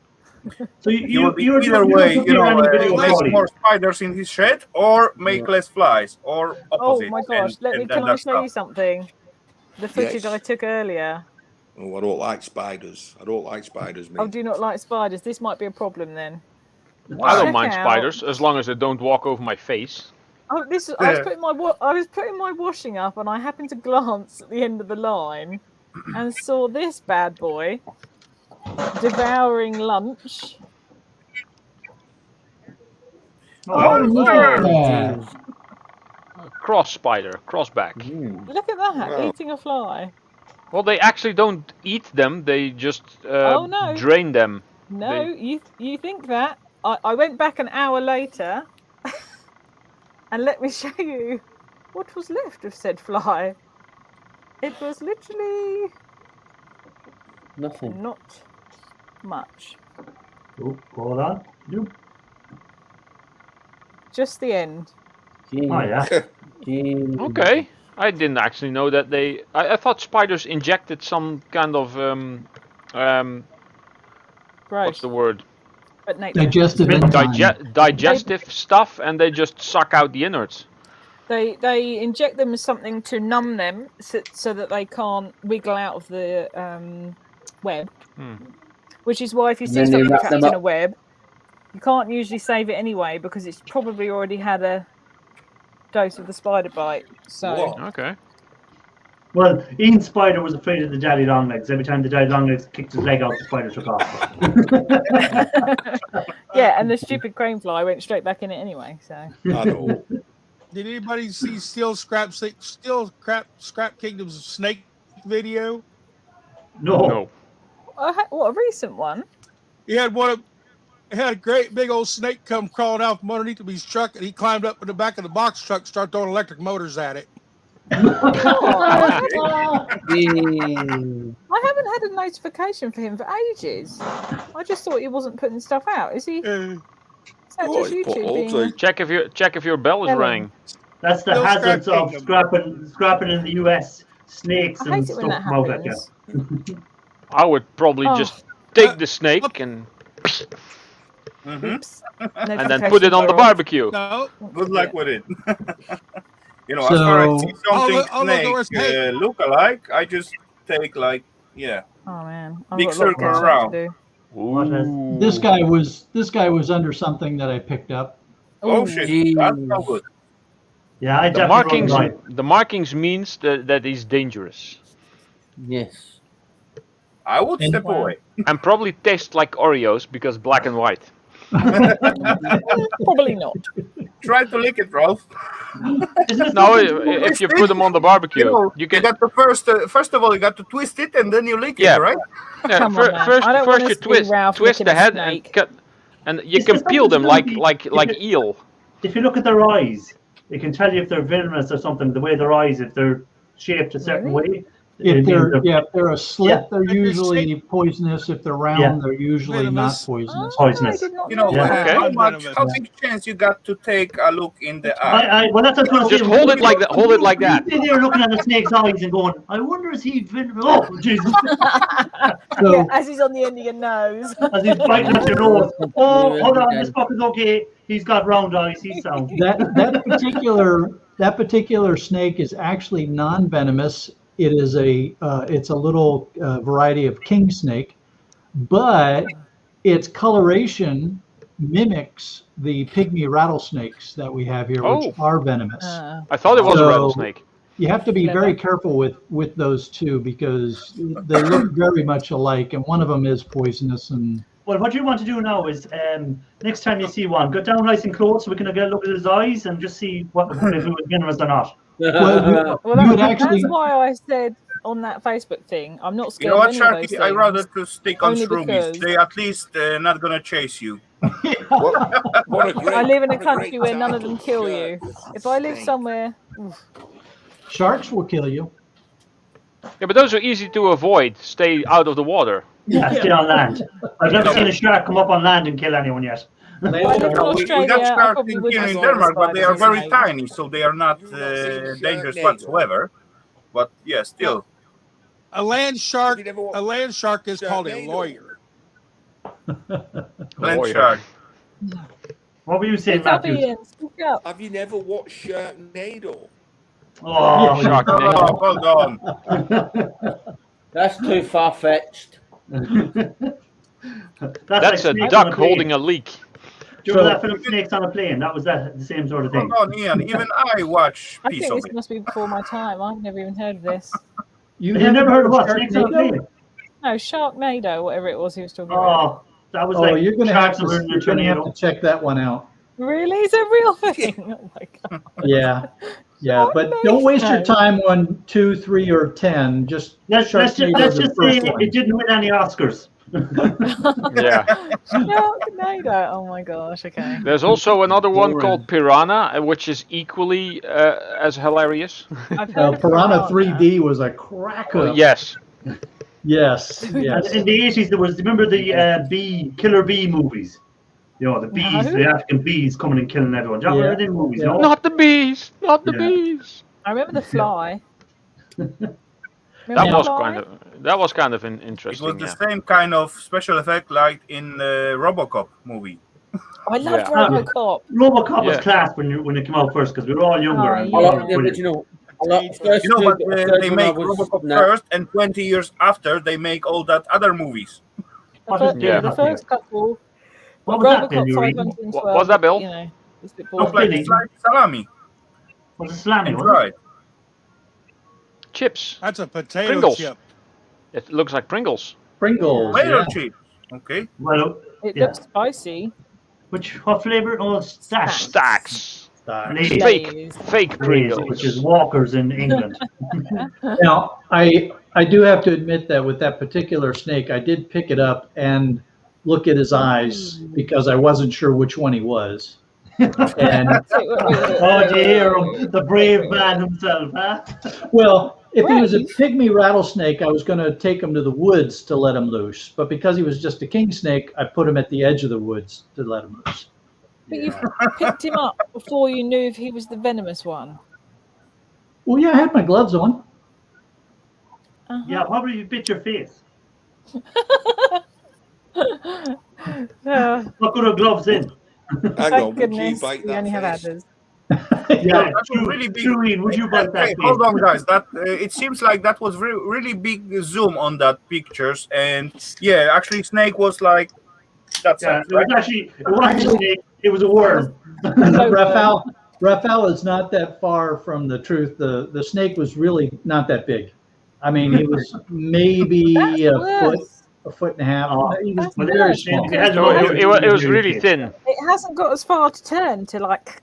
So Either way, place more spiders in his shed, or make less flies, or opposite. Oh my gosh! Can I show you something? The footage I took earlier. Oh, I don't like spiders. Me. Oh, do you not like spiders? This might be a problem then. I don't mind spiders as long as they don't walk over my face. Oh, I was putting my washing up, and I happened to glance at the end of the line, and saw this bad boy devouring lunch. Oh, Cross spider, crossback. Look at that, eating a fly. Well, they actually don't eat them. They just drain them. No, you think that? I went back an hour later, and let me show you what was left of said fly. It was literally nothing. Not much. Oh, hold on. Yep. Just the end. Oh yeah. Okay. I didn't actually know that they. I thought spiders injected some kind of what's the word? Digestive digestive stuff, and they just suck out the innards. They inject them with something to numb them, so that they can't wiggle out of the web. Which is why if you see something trapped in a web, you can't usually save it anyway because it's probably already had a dose of the spider bite. So okay. Well, Ian's spider was afraid of the daddy long legs. Every time the daddy long legs kicked his leg out, the spider took off. Yeah, and the stupid crane fly went straight back in it anyway. So. I know. Did anybody see Scrap Kingdom's snake video? No. What, a recent one? He had a great big old snake come crawling out from underneath his truck, and he climbed up in the back of the box truck and started throwing electric motors at it. I haven't had a notification for him for ages. I just thought he wasn't putting stuff out. Is he? Is that just YouTube? Check if your bell is rang. That's the hazards of scrapping in the US. Snakes and stuff out at you. I would probably just take the snake and and then put it on the barbecue. No. Good luck with it. As far as I see something snake look alike, I just take Oh man, big circle around. This guy was under something that I picked up. Oh shit, that's not good. Yeah, the markings means that he's dangerous. Yes. I would step away. And probably taste like Oreos because black and white. Probably not. Try to lick it, Ralph. No, if you put them on the barbecue, you got the first of all, you got to twist it and then you lick it, right? Yeah, Come on, man. I don't first wanna you see twist Ralph the licking a head and snake. cut, and you can peel them like eel. If you look at their eyes, it can tell you if they're venomous or something. The way their eyes, if they're shaped a certain way. If they're a slit, they're usually poisonous. If they're round, they're usually not poisonous. Poisonous. You know, how big chance you got to take a look in the eye? Well, that's what Just hold it like that. Hold it like that. They're looking at the snake's eyes and going, "I wonder is he venomous?" Oh, Jesus! Yeah, as he's on the end of your nose. As he's biting at your nose. Oh, hold on, this fucker's okay. He's got round eyes. He's sound. That particular snake is actually non-venomous. It is it's a little variety of king snake, but its coloration mimics the pygmy rattlesnakes that we have here, which are venomous. I thought it was a rattlesnake. You have to be very careful with those two because they look very much alike, and one of them is poisonous. And well, what you want to do now is next time you see one, go down nice and close so we can get a look at his eyes and just see if it was venomous or not. That's why I said on that Facebook thing, I'm not scared. You know what, of any of those Sharky? I'd rather to stick on Only shroomies. because- They at least not gonna chase you. What a great, I live in a what country great where none of title, them kill you. If I live Snake. somewhere, sharks will kill you. Yeah, but those are easy to avoid. Stay out of the water. Yeah, stay on land. I've never seen a shark come up on land and kill anyone yet. We got sharks here in Denmark, but they are very tiny, so they are not dangerous whatsoever. But yeah, still. A land shark is called a lawyer. Land shark. What were you saying, Matthew? Have you never watched Sharknado? Oh, Sharknado. Hold on. That's too far-fetched. That's a duck holding a leak. Do you remember that film Snakes on a Plane? That was the same sort of thing. Hold on, Ian. Even I watch I piece think of this it. must be before my time. I've never even heard of this. You've never heard of what? Snakes on a Plane? No, Sharknado, whatever it was he was talking Oh, about. that was like you're gonna have sharks to check that one out. Really? Is it a real thing? Oh my god. Yeah, but don't waste your time on 2, 3, or 10. Let's just say it didn't win any Oscars. Yeah. Sharknado. Oh my gosh. Okay. There's also another one called Piranha, which is equally as hilarious. Piranha 3D was a cracker. Yes. Yes. And in the 80s, there was, remember the killer bee movies? You know, the bees, the African bees coming and killing everyone. Do you remember the movies? No? Not the bees. Not the bees. I remember The Fly. That was kind of interesting. It was the same kind of special effect like in the RoboCop movie. I loved RoboCop. RoboCop was class when it came out first because we were all younger. I like the original. But they make RoboCop first, and 20 years after, they make all that other movies. The first couple. What was that, Bill? What was that, Bill? It's like salami. Was it salami? Right. Chips. That's a potato Pringles. chip. It looks like Pringles. Potato chip. Okay. Well, it looks spicy. What flavor? Oh, Stacks. Stacks. Fake Pringles. Which is Walkers in England. Now, I do have to admit that with that particular snake, I did pick it up and look at his eyes because I wasn't sure which one he was. And oh dear, the brave man himself, huh? Well, if he was a pygmy rattlesnake, I was going to take him to the woods to let him loose. But because he was just a king snake, I put him at the edge of the woods to let him loose. But you picked him up before you knew if he was the venomous one. Well, yeah, I had my gloves on. Yeah, probably you bit your face. What good are gloves in? Thank goodness we only have others. Yeah, that's really big. Would you bite that? Hold on, guys. That it seems like that was really big zoom on that pictures, and yeah, actually, snake was like that's it was actually snake. It was a worm. Raphael is not that far from the truth. The snake was really not that big. I mean, he was maybe a foot. a foot and a half. Oh, He was well, very small. It was really thin. It hasn't got as far to turn to like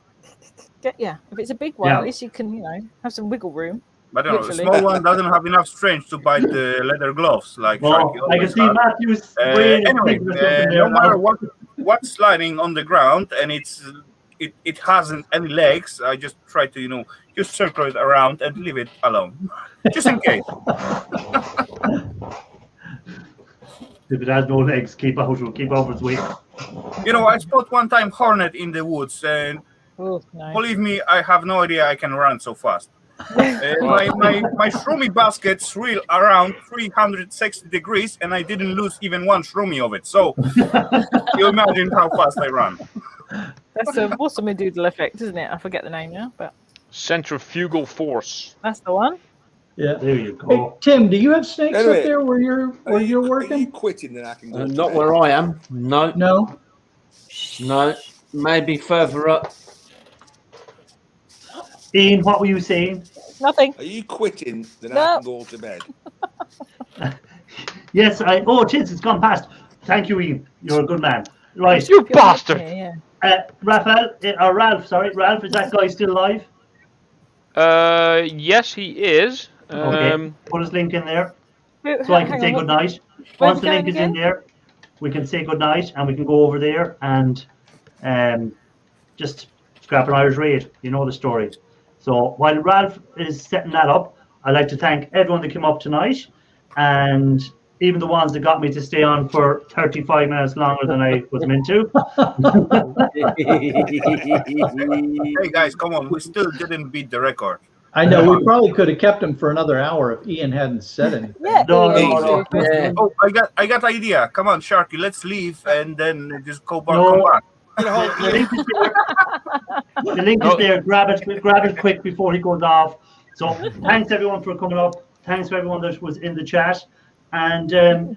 get. Yeah, if it's a big one, Yeah. at least you can have some wiggle room. But you know, the Literally. small one doesn't have enough strength to bite the leather gloves like Well, Sharky I can always see has. Matthew's brain is Anyway, thinking of something there no matter now. what's sliding on the ground and it hasn't any legs, I just try to just circle it around and leave it alone, just in case. If it has no legs, keep out its weight. I spot one time hornet in the woods, and believe me, I have no idea I can run so fast. My shroomy baskets reel around 360 degrees, and I didn't lose even one shroomy of it. So you imagine how fast I run. That's a what's a medoodle effect, isn't it? I forget the name now, but Centrifugal force. that's the one. Yeah. There you go. Hey, Tim, do you have snakes Anyway, up there where you're Are you working? quitting? Then I can go. to Not bed. where I am. No. No. Maybe further up. Ian, what were you saying? Nothing. Are you quitting? Then No. I can go to bed. Yes, it's gone past. Thank you, Ian. You're a good man. Right. You bastard! Yeah. Ralph, Ralph, is that guy still alive? Yes, he is. Okay. Put his link in there Who- so I can hang say on, good night. where's Once the it link going is in again? there, we can say good night and we can go over there and just scrap an Irish raid. You know the story. So while Ralph is setting that up, I'd like to thank everyone that came up tonight, and even the ones that got me to stay on for 35 minutes longer than I was meant to. Hey guys, come on, we still didn't beat the record. I know we probably could have kept him for another hour if Ian hadn't said anything. Yeah. No, yeah, no. yeah. Oh, I got idea. Come on, Sharky, let's leave and then just go back. No. Come back. The link is there. The link is there. Grab it quick before he goes off. So thanks everyone for coming up. Thanks for everyone that was in the chat. And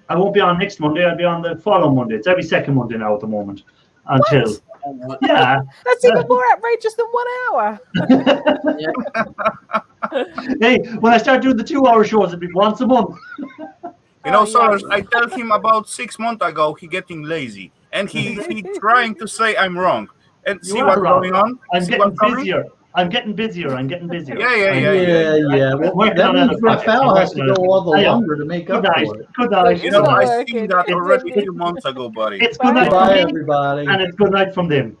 I won't be on next Monday. I'll be on the following Monday. It's every second Monday now at the moment. Until yeah. That's even more outrageous than 1 hour. Hey, when I start doing the 2-hour shows, it'll be once a month. Soros, I tell him about 6 months ago he getting lazy. And he trying to say I'm wrong. And You see are what's wrong. going on? I'm See getting what's coming? busier. I'm getting busier. Yeah. Well, Working that on means another project. Raphael has to Working on go it. all the I know. longer to make Good up night. for it. Good night. I seen that Good. already a few months ago, buddy. It's good night Bye, from me, everybody. and it's good night from them.